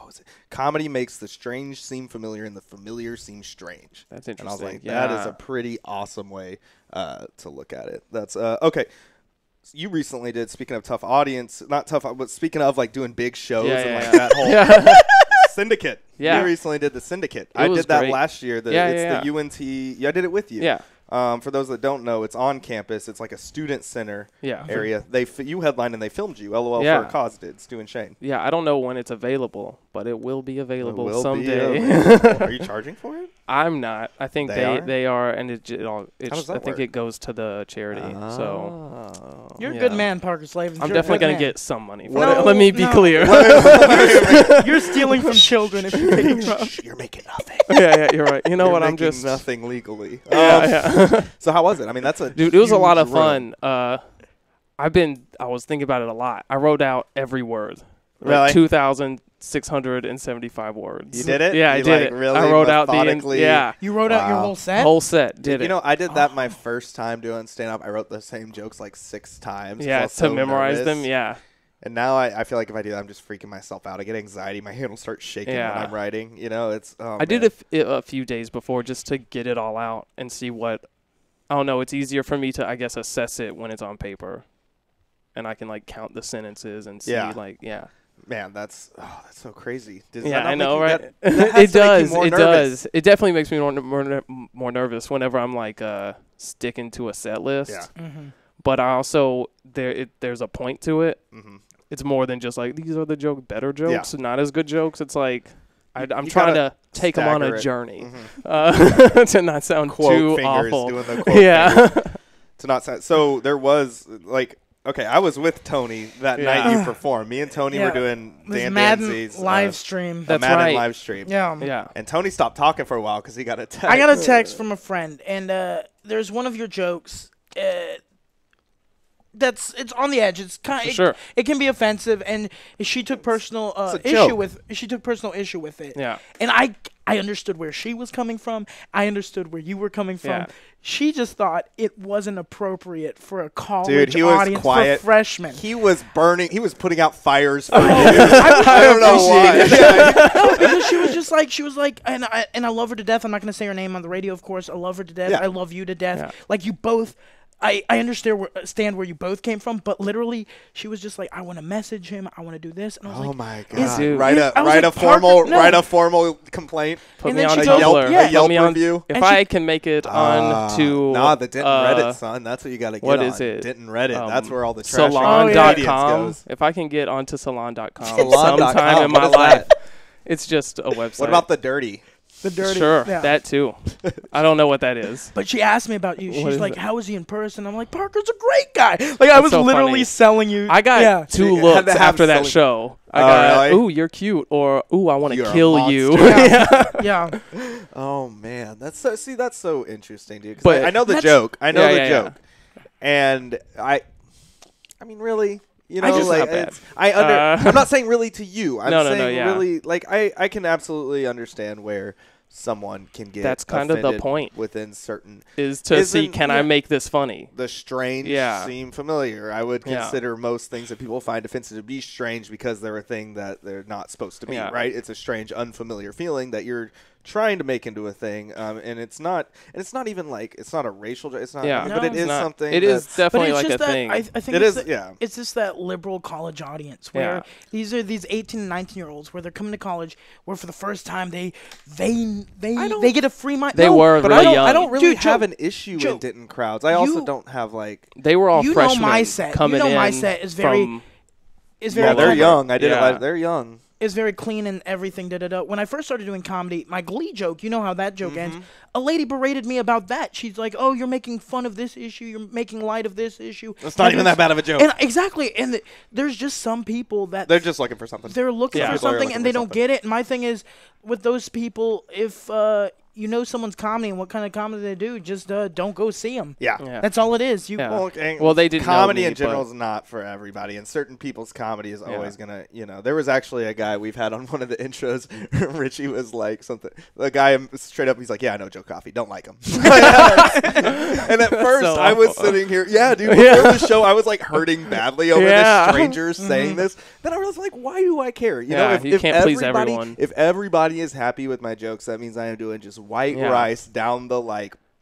was it? Comedy makes the strange seem familiar, and the familiar seem strange. That's interesting. And I was like, that is a pretty awesome way to look at it. That's okay. You recently did, speaking of tough audience, not tough, but speaking of like doing big shows that whole Syndicate. Yeah. You recently did the Syndicate. I did that great. last year. The UNT. Yeah, I did it with you. Yeah. For those that don't know, it's on campus. It's like a student center area. You headlined and they filmed you. LOL for a Cause did. Stu and Shane. Yeah, I don't know when it's available, but it will be available someday. Are you charging for it? I'm not. I think they are, and I think work? it goes to the charity. So You're a good man, Parker Slavens. I'm You're definitely going to get some money. No, Let me be clear. You're stealing from children if you take it from. You're making nothing. Yeah, you're right. You know what? I'm just nothing legally. Yeah. So how was it? I mean, that's a dude. It was a lot of huge fun. I was thinking about it a lot. I wrote out every word. Really? 2,675 words. You did it? Yeah, I did it. Really I wrote out You wrote out your whole set? Whole set. Did it. You know, I did that my first time doing stand-up. I wrote the same jokes like 6 times. Yeah, to memorize them. Yeah. And now I feel like if I do that, I'm just freaking myself out. I get anxiety. My hand will start shaking when I'm writing. You know, it's. I did a few days before just to get it all out and see what I don't know. It's easier for me to, I guess, assess it when it's on paper, and I can like count the sentences and see like Man, that's so crazy. Does yeah, that not I know, make you, right? that has It to make you does. more It nervous. does. It definitely makes me more nervous whenever I'm like sticking to a set list. Yeah. Mm-hmm. But I also there's a point to it. Mhm. It's more than just like these are the better jokes, not as good jokes. It's like I'm you trying gotta to take them on stagger a it. journey Mhm. to not sound Quote too fingers, awful. doing the quote yeah. fingers. To not sound. So there was like. Okay, I was with Tony that night you performed. Me and Tony were doing Dan Madden Danzy's live stream. That's Madden right. live stream. Yeah. Yeah. And Tony stopped talking for a while because he got a text. I got a text from a friend, and there's one of your jokes. It's on the edge. It's kind. Sure. It can be offensive, and she took personal a joke. She took personal issue with it. Yeah. And I understood where she was coming from. I understood where you were coming from. Yeah. She just thought it wasn't appropriate for a college Dude, he was audience quiet. for freshmen. He was burning. He was putting out fires for you. I don't know why. No, because she was like, and I love her to death. I'm not gonna say her name on the radio, of course. I love her to death. Yeah. I love you to death. Yeah. Like you both. I understand where you both came from, but literally, she was just like, I want to message him. I want to do this, and I was Oh like, my is- god! Dude. Write I was a like, formal Parker, no. write a formal complaint. Put And me then on she Tumblr. goes, yeah. Put Yelp me on, review. If And I she- can make it on to Nah, the Denton Reddit, son. That's what you got to get what on. is it? Denton Reddit. That's where all the trash Salon.com. goes. If I can get onto Salon.com Salon.com. sometime in my What is life, that? it's just a website. What about the dirty? the dirty. Sure, yeah. that too. I don't know what that is. But she asked me about you. What She's is like, it? "How is he in person?" I'm like, "Parker's a great guy." Like I was so literally funny. selling you. I got yeah. two You had looks to have after that selling- show. I Oh, got, really? ooh, you're cute, or ooh, I want to You're a kill you. monster. yeah. Oh man, that's so interesting, dude. 'Cause But I know the that's- joke. I know Yeah, the yeah, joke, and I mean, really, you know, just like not bad. it's, I'm not saying really to you. I'm No, saying yeah. really, like I can absolutely understand where someone can get. That's kind of the offended point. within certain. Is to see, Isn't- can I make this funny? The strange Yeah. seem familiar. I would Yeah. consider most things that people find offensive to be strange because they're a thing that they're not supposed to be, Yeah. right? It's a strange, unfamiliar feeling that you're trying to make into a thing, and it's not even like it's not a racial. It's not, Yeah. but No, it is It's not- something. It is But definitely it's like just a that thing. I think It it's is, yeah. It's just that liberal college audience where Yeah. these are these 18 and 19-year-olds where they're coming to college where for the first time they get a free mind. They no, were But really I don't. young. I don't really Dude, have Joe- an issue Joe, in Denton crowds. I also you- don't have like. They were all You know freshmen my set. coming You know my in set is very- from It's very Yeah, they're clever. young. I did it. Yeah. They're young. Is very clean and everything. Da da da. When I first started doing comedy, my Glee joke, you know how that joke ends. A lady berated me about that. She's like, "Oh, you're making fun of this issue. You're making light of this issue." It's not even that bad of a joke. And exactly. And there's just some people that They're just looking for something. they're looking Yeah. for People are something looking and for they don't something. get it. And my thing is, with those people, if you know someone's comedy and what kind of comedy they do, just don't go see them. Yeah. Yeah. That's all it is. You Yeah. Well, they didn't know comedy me, in general but- is not for everybody, and certain people's comedy is Yeah. always gonna. There was actually a guy we've had on one of the intros. Richie was like something. The guy straight up, he's like, "Yeah, I know Joe Coffey. Don't like him." And at first, so I was awful. sitting here. Yeah, dude. Before the show, I was like hurting badly over Yeah. this stranger saying this. Then I was like, "Why do I care?" You know, Yeah, if, you if can't please everybody, everyone. if everybody is happy with my jokes, that means I am doing just white Yeah. rice down the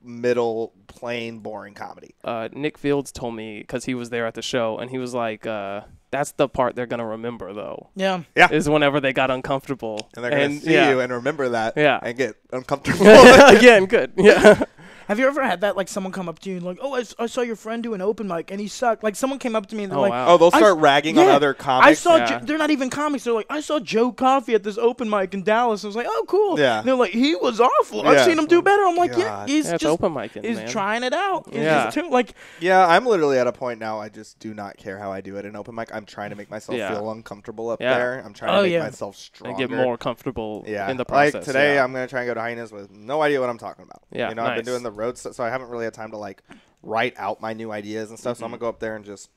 middle, plain, boring comedy. Nick Fields told me because he was there at the show, and he was like, "That's the part they're gonna remember, though. Yeah. Yeah. Is whenever they got uncomfortable, And they're going to see yeah. you and remember that Yeah. and get uncomfortable. Again, good. Yeah. Have you ever had that, like, someone come up to you and like, "Oh, I saw your friend do an open mic and he sucked." Like, someone came up to me and they're Oh, like, wow. Oh, they'll I start s- ragging on yeah, other I comics. saw. Yeah. They're not even comics. They're like, "I saw Joe Coffey at this open mic in Dallas." I was like, "Oh, cool." Yeah. And they're like, "He was awful. I've Yeah. seen him do better." I'm like, "Yeah, God. he's Yeah, it's just open micing, he's man. trying it out. He's Yeah. just like, Yeah, I'm literally at a point now. I just do not care how I do it in open mic. I'm trying to make myself Yeah. feel uncomfortable up Yeah. there. I'm trying Oh, to make yeah. myself stronger. And get more comfortable Yeah, in the process. like today, yeah. I'm gonna try and go to Hyenas with no idea what I'm talking about. Yeah, I've been nice. doing the road stuff, so I haven't really had time to like write out my new ideas and stuff. So I'm gonna go up there and just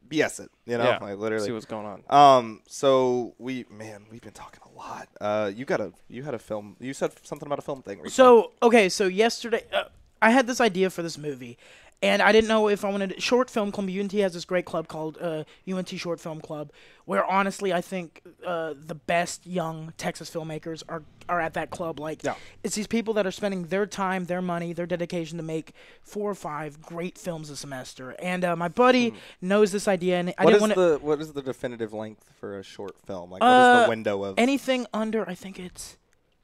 BS it. yeah. Like literally. See what's going on. So we've been talking a lot. You had a film. You said something about a film thing. Recently. so yesterday, I had this idea for this movie, And I didn't know if I wanted short film club. UNT has this great club called UNT Short Film Club, where honestly I think the best young Texas filmmakers are at that club. Like, it's these people that are spending their time, their money, their dedication to make 4 or 5 great films a semester. And my buddy knows this idea, and I didn't want to. What is the definitive length for a short film? Like, what is the window of anything under? I think it's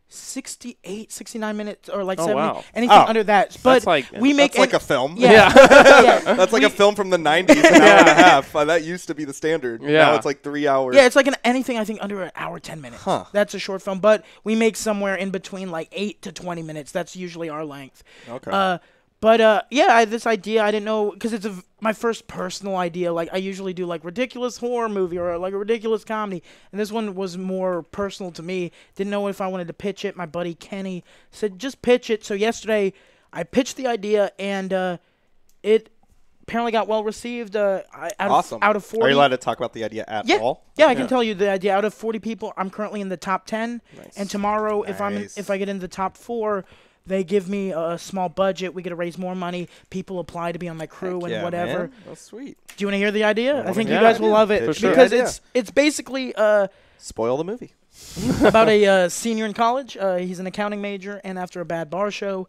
68, 69 minutes, or like 70, wow. anything under that. But that's like, we make that's like a film. Yeah. That's like a film from the 90s, an hour and a half. That used to be the standard. Now it's like 3 hours. Yeah, it's like anything I think under an hour, 10 minutes. That's a short film. But we make somewhere in between like 8 to 20 minutes. That's usually our length. Okay. But I had this idea. I didn't know, because it's my first personal idea. Like, I usually do like ridiculous horror movie or like a ridiculous comedy, and this one was more personal to me. Didn't know if I wanted to pitch it. My buddy Kenny said just pitch it. So yesterday I pitched the idea, and it apparently got well received. Awesome. Out of 40. Are you allowed to talk about the idea at all? Yeah, I can tell you the idea. Out of 40 people, I'm currently in the top 10. Nice. And tomorrow, if I get into the top 4. They give me a small budget. We get to raise more money. People apply to be on my crew and whatever. Man. That's sweet. Do you want to hear the idea? I think you guys will love it because it's basically spoil the movie about a senior in college. He's an accounting major, and after a bad bar show,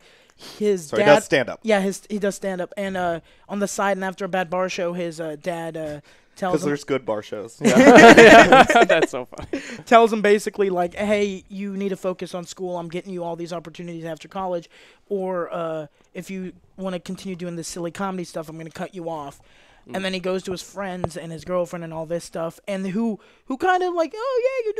his dad he does stand up. Yeah, he does stand up, and on the side, and after a bad bar show, his dad. Because there's good bar shows. That's so funny. Tells him basically like, hey, you need to focus on school. I'm getting you all these opportunities after college. Or if you want to continue doing this silly comedy stuff, I'm going to cut you off. And then he goes to his friends and his girlfriend and all this stuff, and who kind of like, oh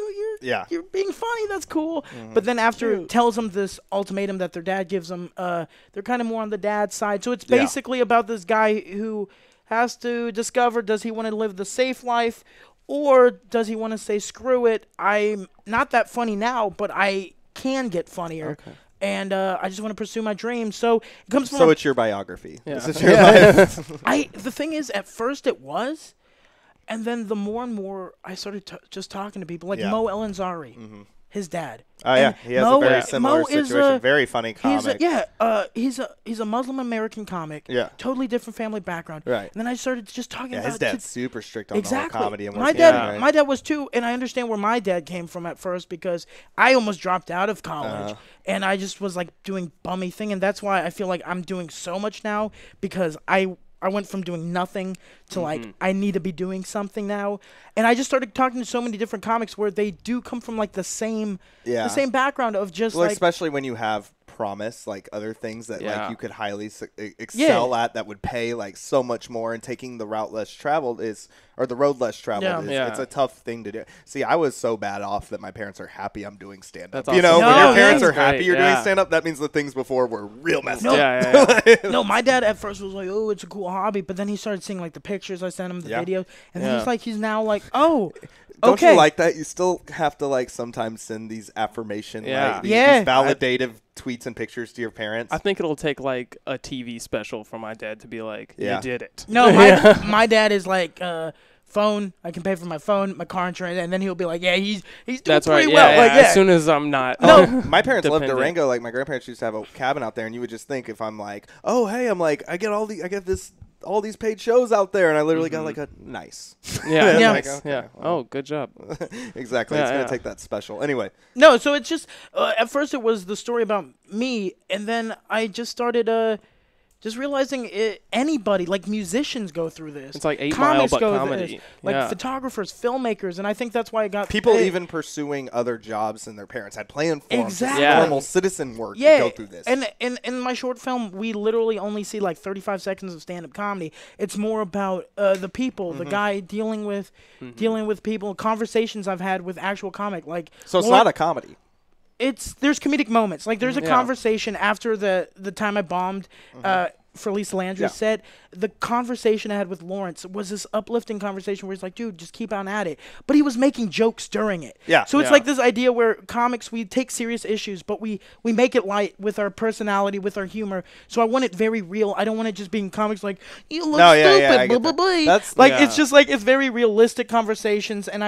yeah, you're being funny, that's cool. But then after tells them this ultimatum that their dad gives them, they're kind of more on the dad's side. So it's basically about this guy who has to discover, does he want to live the safe life, or does he want to say, screw it, I'm not that funny now, but I can get funnier. Okay. And I just want to pursue my dreams. So it comes from. So it's your biography. Yeah. This is your life. The thing is, at first it was, and then the more and more I started just talking to people, like Mo Elanzari, his dad. Oh yeah, he has a very similar situation. Very funny comic. He's a Muslim American comic. Yeah, totally different family background. Right. And then I started just talking about his dad's super strict on the whole comedy. And my dad was too, and I understand where my dad came from at first because I almost dropped out of college, and I just was like doing bummy thing, and that's why I feel like I'm doing so much now because I went from doing nothing to like I need to be doing something now, and I just started talking to so many different comics where they do come from like the same background of just like, especially when you have promise, like other things that like you could highly excel at that would pay like so much more, and taking the route less traveled is, or the road less traveled it's a tough thing to do. See, I was so bad off that my parents are happy I'm doing stand up. You know, when your parents are happy you're doing stand up, that means the things before were real messed up. No, my dad at first was like, oh, it's a cool hobby, but then he started seeing like the pictures I sent him, the videos, and then he's now like, oh, don't you like that? You still have to like sometimes send these affirmation, like these validative tweets and pictures to your parents. I think it'll take like a TV special for my dad to be like, you did it. No, my dad is like, phone, I can pay for my phone, my car insurance, and then he'll be like, yeah, he's doing pretty well. Like, as soon as I'm not. My parents love Durango. Like my grandparents used to have a cabin out there, and you would just think if I'm like, oh hey, I'm like, I get all these paid shows out there, and I literally got like a nice. Oh, good job. Exactly. It's gonna take that special anyway. No, so it's just at first it was the story about me, and then I just started just realizing anybody, like musicians, go through this. It's like 8 Comics Mile, but go comedy. through this. Like photographers, filmmakers, and I think that's why I got people even pursuing other jobs than their parents had planned for them. Normal citizen work to go through this. And in my short film, we literally only see like 35 seconds of stand-up comedy. It's more about the people, the guy dealing with people, conversations I've had with actual comic. Like, so it's not a comedy. There's comedic moments. Like there's a conversation after the time I bombed for Lisa Landry's set. The conversation I had with Lawrence was this uplifting conversation where he's like, dude, just keep on at it. But he was making jokes during it. Yeah. So it's like this idea where comics, we take serious issues, but we make it light with our personality, with our humor. So I want it very real. I don't want it just being comics like, you look stupid, blah, blah, blah. It's just like, it's very realistic conversations, and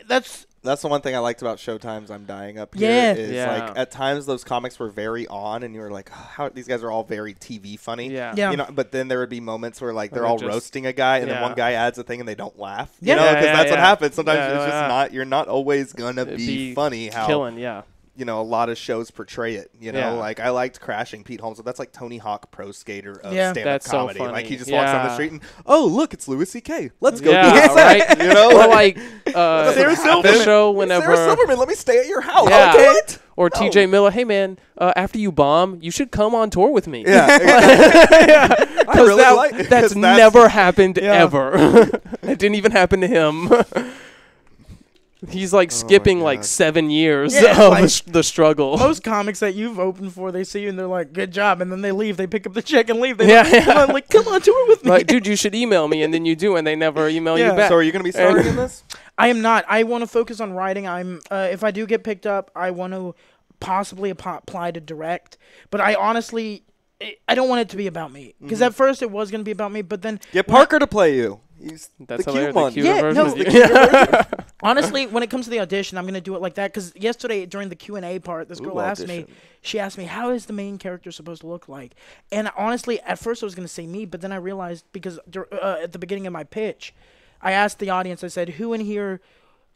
that's That's the one thing I liked about Showtime's I'm Dying Up Yeah. here. Is like at times those comics were very on, and you were like, oh, how these guys are all very TV funny. Yeah. You know, but then there would be moments where like they're all roasting a guy, and then one guy adds a thing, and they don't laugh. You know, because that's what happens. Sometimes it's just not. You're not always gonna be funny. How killing, you know, a lot of shows portray it. You know, like I liked Crashing Pete Holmes, but that's like Tony Hawk Pro Skater of stand-up comedy. So like he just walks down the street and look, it's Louis C.K. Let's go do this. Right? You know, or like Sarah Silverman. Show whenever Sarah Silverman, let me stay at your house. Yeah. Okay. Or T.J. Miller, hey man, after you bomb, you should come on tour with me. Yeah, exactly. Because that's never happened ever. It didn't even happen to him. He's like skipping like 7 years of like, the struggle. Most comics that you've opened for, they see you and they're like, good job. And then they leave. They pick up the check and leave. I'm like, come on tour with me. Like, dude, you should email me. And then you do, and they never email you back. So are you going to be starring in this? I am not. I want to focus on writing. If I do get picked up, I want to possibly apply to direct. But I honestly, I don't want it to be about me. Because at first it was going to be about me, but then... Get Parker to play you. He's That's the cute one. Honestly, when it comes to the audition, I'm going to do it like that. Because yesterday, during the Q&A part, this girl asked me, how is the main character supposed to look like? And honestly, at first I was going to say me, but then I realized, because at the beginning of my pitch, I asked the audience, I said, who in here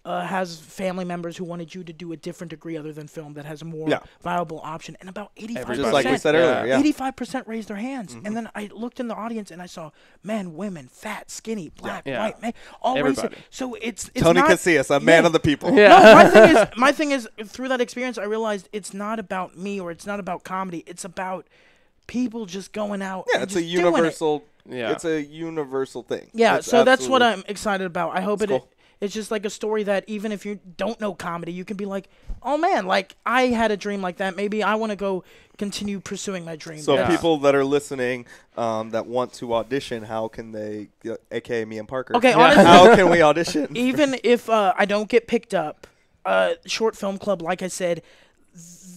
has family members who wanted you to do a different degree other than film that has a more viable option? And about 85%, just like we said earlier, 85% raised their hands. And then I looked in the audience and I saw men, women, fat, skinny, black, white, man, all races. So it's Tony Casillas, a man of the people. No, my thing is, through that experience, I realized it's not about me or it's not about comedy. It's about people just going out. Yeah, it's a universal. It's a universal thing. Yeah, so that's what I'm excited about. I hope it's just like a story that even if you don't know comedy, you can be like, oh man, like I had a dream like that. Maybe I want to go continue pursuing my dream. So people that are listening that want to audition, how can they, a.k.a. me and Parker, okay, honestly, how can we audition? Even if I don't get picked up, Short Film Club, like I said,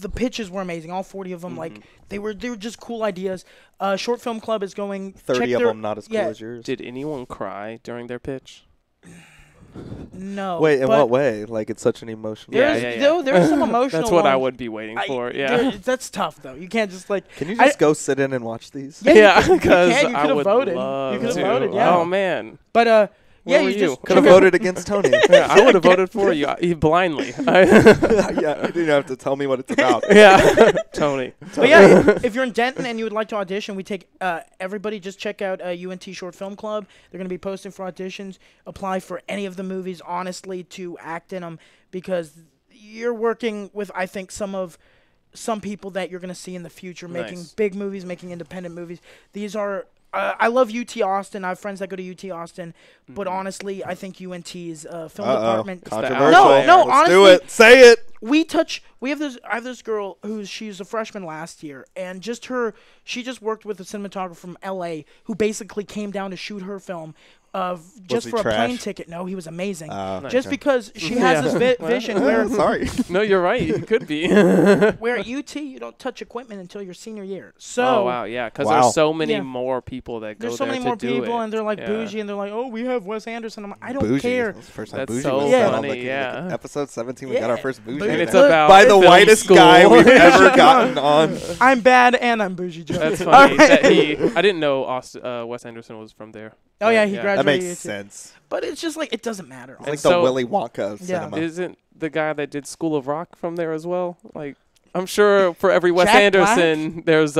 the pitches were amazing. All 40 of them, like they were just cool ideas. Short Film Club is going 30 of them not as cool as yours. Did anyone cry during their pitch? No. Wait, in what way? Like, it's such an emotional... There's some emotional That's what ones. I would be waiting for, That's tough, though. You can't just, like... Can you just go sit in and watch these? Yeah, because I would voted. love You could have to. voted, yeah. Oh, man. But, Where you were just... Could have voted against Tony. Yeah, I would have voted for you blindly. Yeah, you didn't have to tell me what it's about. Yeah, Tony. But yeah, if you're in Denton and you would like to audition, we take everybody. Just check out UNT Short Film Club. They're going to be posting for auditions. Apply for any of the movies, honestly, to act in them, because you're working with, I think, some people that you're going to see in the future making big movies, making independent movies. These are... I love UT Austin. I have friends that go to UT Austin, but honestly, I think UNT's film department. Controversial. No, Let's honestly, do it. Say it. I have this girl she's a freshman last year, and she just worked with a cinematographer from LA who basically came down to shoot her film. Just for a plane ticket. No, he was amazing. Just because she has this vision where... Sorry. No, you're right. It could be. Where at UT, you don't touch equipment until your senior year. So, oh, wow, yeah, because there's so many more people that go there to do it. There's so many more people, and they're like bougie, and they're like, oh, we have Wes Anderson. I'm like, I don't bougie. care. That's the first time That's bougie so was funny, on episode 17, we got our first bougie. And it's about by the whitest guy we've ever gotten on. I'm bad, and I'm bougie, Joe. That's funny. I didn't know Wes Anderson was from there. Oh, yeah, he graduated. That makes sense. But it's just like, it doesn't matter. It's like the Willy Wonka of cinema. Isn't the guy that did School of Rock from there as well? Like, I'm sure for every Wes Jack Anderson, Black? there's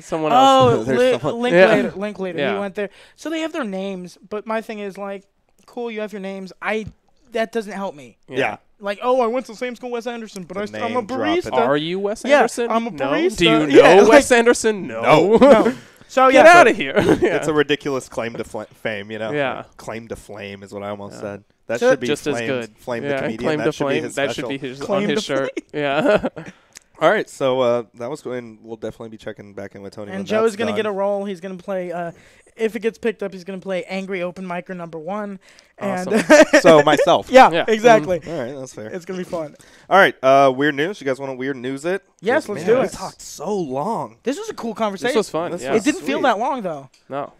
someone else. Oh, Linklater. Yeah. He went there. So they have their names, but my thing is like, cool, you have your names. That doesn't help me. Yeah. Like, oh, I went to the same school Wes Anderson, but I'm a barista. Are you Wes Anderson? Yeah, I'm a barista. No. Do you know Wes Anderson? No. So get out of here. It's a ridiculous claim to fame, you know? Yeah. Claim to flame is what I almost said. That should be just as good. Flame the comedian. Claim that to should flame. be his That special. should be on his shirt. Yeah. All right, so that was going. We'll definitely be checking back in with Tony. And Joe's going to get a role. He's going to play, if it gets picked up, he's going to play Angry Open Micer #1. Awesome. And so myself. Yeah, exactly. All right, that's fair. It's going to be fun. All right, weird news. You guys want to weird news it? Yes, let's do it. We talked so long. This was a cool conversation. This was fun. It didn't feel that long, though. No.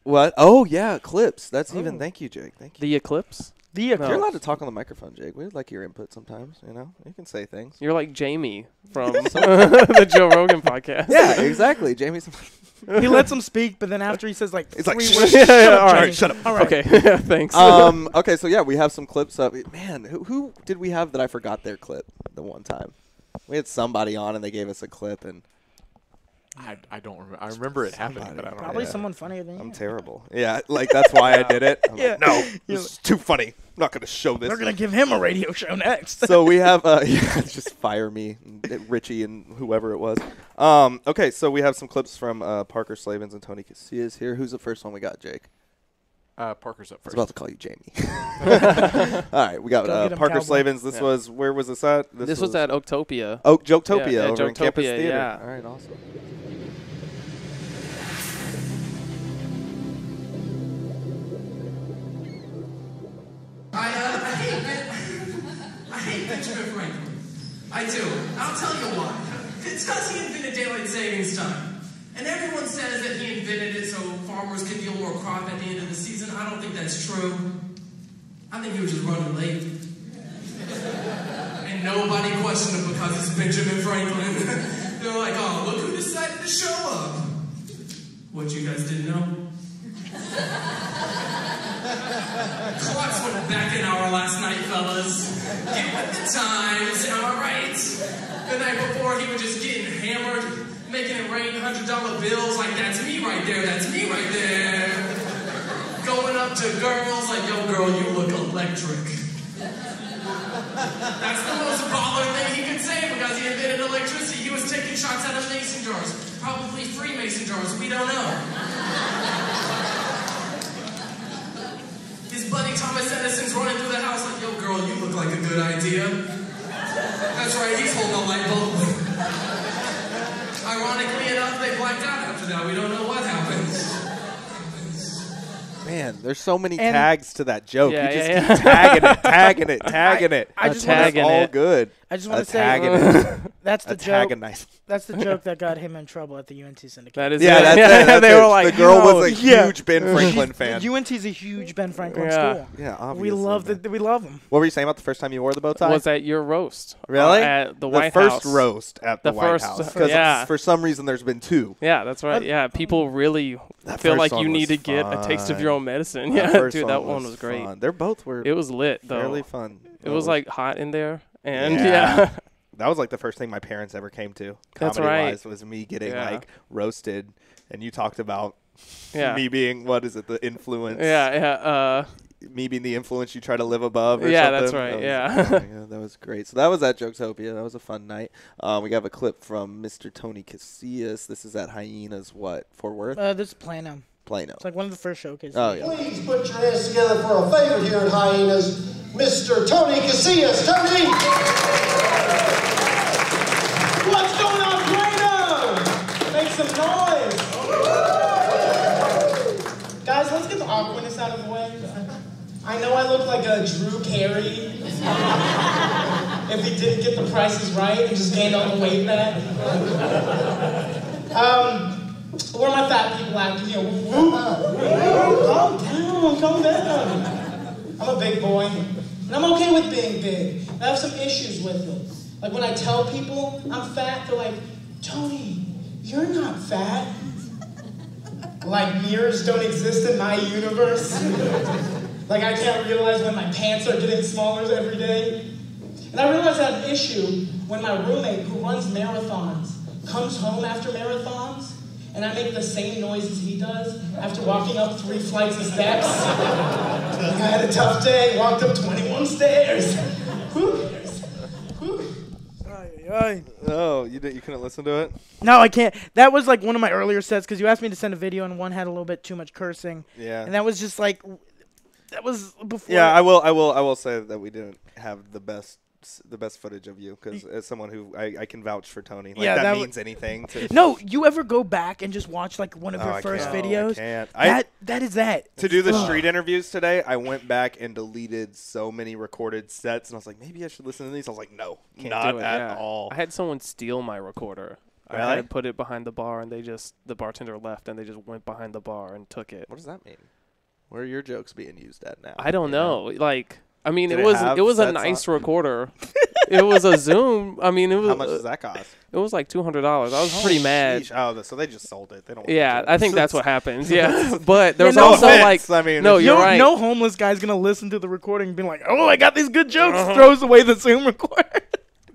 What? Oh, yeah, Eclipse. That's even. Thank you, Jake. Thank you. The Eclipse? vehicle. You're allowed to talk on the microphone, Jake. We'd like your input sometimes. You know, you can say things. You're like Jamie from the Joe Rogan podcast. Yeah, exactly. Jamie's. He lets him speak, but then after he says like It's like, three shh, words, shh, shh, all right, shut up. All right. Okay, thanks. Okay, so yeah, we have some clips of man. Who did we have that I forgot their clip the one time? We had somebody on and they gave us a clip and. I don't remember. I remember it happening, but I don't Probably remember. someone funnier than you. I'm terrible. Yeah, like that's why I did it. I'm Yeah. like, no, this is too funny. I'm not going to show this. They're gonna give him a radio show next. So we have, just fire me, Richie and whoever it was. Okay, so we have some clips from Parker Slavens and Tony Casillas here. Who's the first one we got, Jake? Parker's up I was first. about to call you Jamie. All right, we got Go get him, Parker cowboy. Slavens. This Yeah. was, where was this at? This was at Oaktopia. Joketopia Yeah, over in Campus Joketopia, Theater. yeah. All right, awesome. I hate Benjamin Franklin. I do. I'll tell you why. It's because he invented daylight savings time. And everyone says that he invented it so farmers could yield more crop at the end of the season. I don't think that's true. I think he was just running late. And nobody questioned him because it's Benjamin Franklin. They're like, oh, look who decided to show up. What, you guys didn't know? Clocks went back an hour last night, fellas. Get with the times, am I right? The night before, he was just getting hammered, making it rain $100 bills like, that's me right there, that's me right there. Going up to girls like, yo, girl, you look electric. That's the most baller thing he could say because he invented electricity. He was taking shots out of mason jars. Probably free mason jars, we don't know. His buddy Thomas Edison's running through the house like, yo, girl, you look like a good idea. That's right, he's holding a light bulb. Ironically enough, they blacked out after that. We don't know what happened. Man, there's so many And- tags to that joke. Yeah, you just yeah, keep tagging it, tagging it, tagging it. I just That's wanna- all good. I just want to say tagging it. that's the joke. Tagging-nice. That's the joke that got him in trouble at the UNT syndicate. That is Yeah, it. that's yeah, it. That's they it. were like, the girl no. was a huge Ben Franklin fan. UNT's a huge Ben Franklin Yeah. school. Yeah, obviously. We love we love him. What were you saying about the first time you wore the bow tie? Was at your roast. Really? At the White first House. roast at the White first- House. Because yeah. for some reason there's been two. Yeah, that's right. Yeah, people really That feel first like one you need was to get a taste of your own medicine. That Yeah, first dude, that one was great. fun. They're both were It was lit though. fairly fun. It was like hot in there, and Yeah. yeah. That was like the first thing my parents ever came to. That's Comedy-wise right. was me getting Yeah. like roasted, and you talked about Yeah. me being the influence. Yeah. Me being the influence you try to live above. Or Yeah, something. that's right, That was- yeah. that was great. So that was at Joketopia. That was a fun night. We got a clip from Mr. Tony Casillas. This is at Hyenas. What, Fort Worth? This is Plano. Plano. It's like one of the first showcases. Oh yeah. Please put your hands together for a favorite here at Hyenas, Mr. Tony Casillas. Tony! What's going on, Plano? Make some noise. Guys, let's get the awkwardness out of the way. I know I look like a Drew Carey if he didn't get the prices right and just gained all the weight back. Where are my fat people at? You know, calm down. I'm a big boy, and I'm okay with being big. I have some issues with it. Like when I tell people I'm fat, they're like, Tony, you're not fat. Like mirrors don't exist in my universe. Like I can't realize when my pants are getting smaller every day. And I realized I have an issue when my roommate who runs marathons comes home after marathons and I make the same noises he does after walking up 3 flights of steps. Like I had a tough day, walked up 21 stairs. Oh, you couldn't listen to it? No, I can't. That was like one of my earlier sets because you asked me to send a video and one had a little bit too much cursing. Yeah. And that was just like, that was before. Yeah, I will say that we didn't have the best footage of you because as someone who I can vouch for Tony. Like, Yeah, that that means anything to. No, you ever go back and just watch like one of your I first can't. videos? I can't. That is that. To do the Ugh. street interviews today, I went back and deleted so many recorded sets, and I was like, maybe I should listen to these. I was like, no, Can't not do it, at yeah. all. I had someone steal my recorder. Really? I had put it behind the bar, and the bartender left, and they just went behind the bar and took it. What does that mean? Where are your jokes being used at now? I don't know. Like, I mean, Did it it was have a sets nice on? recorder. It was a Zoom. I mean, it was. How much does that cost? It was like $200. I was pretty mad. Sheesh. Oh, so they just sold it. They don't. Yeah, I think that's what happens. Yeah, but there's no also offense, like, I mean, no, if you're No, right. no homeless guy's gonna listen to the recording and be like, "Oh, I got these good jokes." Throws away the Zoom recorder.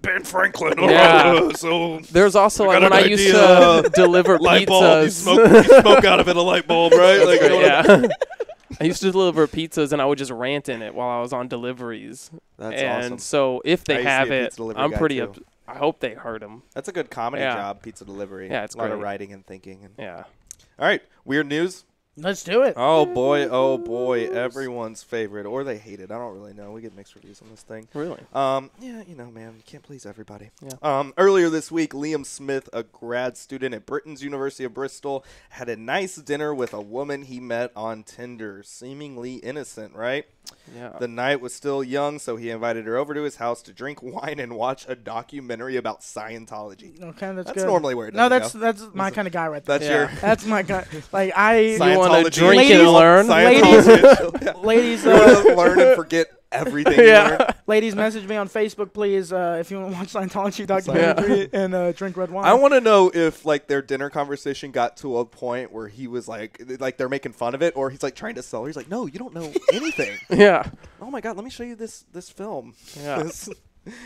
Ben Franklin. Yeah. So there's also like got when an I used idea. to deliver light bulb. You pizzas. smoke out of it a light bulb, right? Like, you know what I mean? Yeah. I used to deliver pizzas and I would just rant in it while I was on deliveries. That's and awesome. so if I they used to have be a it, pizza delivery I'm guy, pretty too. I hope they heard them. That's a good comedy Yeah. job, pizza delivery. Yeah, it's a lot of great. writing and thinking. And Yeah. All right, weird news. Let's do it. Oh boy, everyone's favorite, or they hate it. I don't really know. We get mixed reviews on this thing. Really? Yeah, you know, man, you can't please everybody. Yeah. Earlier this week, Liam Smith, a grad student at Britain's University of Bristol, had a nice dinner with a woman he met on Tinder, seemingly innocent, right? Yeah. The night was still young, so he invited her over to his house to drink wine and watch a documentary about Scientology. Okay, that's That's good. normally where it No, doesn't that's go. my kind of guy right there. That's your. That's my guy. Like I. You want to Scientology. drink Ladies- and learn? Ladies, You want to learn and forget everything. You learned. Ladies, message me on Facebook, please, if you want to watch Scientology documentary and drink red wine. I want to know if like their dinner conversation got to a point where he was like they're making fun of it, or he's like trying to sell her. He's like, no, you don't know anything. Yeah. Oh my God, let me show you this film. Yeah. This-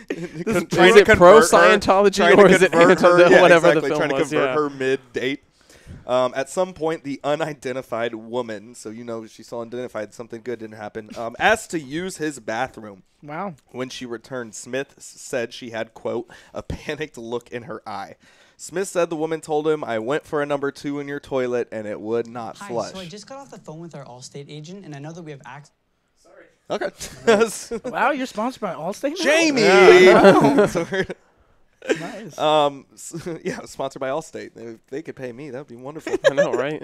Is it pro Scientology or is it anti whatever the film trying to was? convert Yeah. her mid-date. At some point, the unidentified woman, so you know she's still unidentified, something good didn't happen, asked to use his bathroom. Wow. When she returned, Smith said she had, quote, a panicked look in her eye. Smith said the woman told him, I went for a number 2 in your toilet, and it would not flush. So I just got off the phone with our Allstate agent, and I know that we have access. Okay. Wow, you're sponsored by Allstate now? Jamie! Wow. So Nice. Yeah, sponsored by Allstate. If they could pay me, that would be wonderful. I know, right?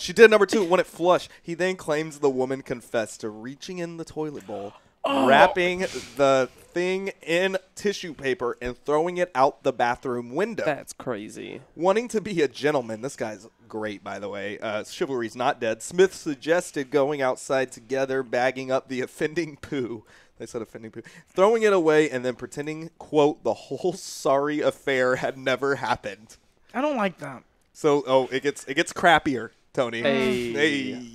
She did number 2 when it flushed. He then claims the woman confessed to reaching in the toilet bowl, wrapping the thing in tissue paper, and throwing it out the bathroom window. That's crazy. Wanting to be a gentleman, this guy's great, by the way. Chivalry's not dead. Smith suggested going outside together, bagging up the offending poo. They said offending poo. Throwing it away and then pretending, quote, the whole sorry affair had never happened. I don't like that. So, it gets crappier, Tony. Hey.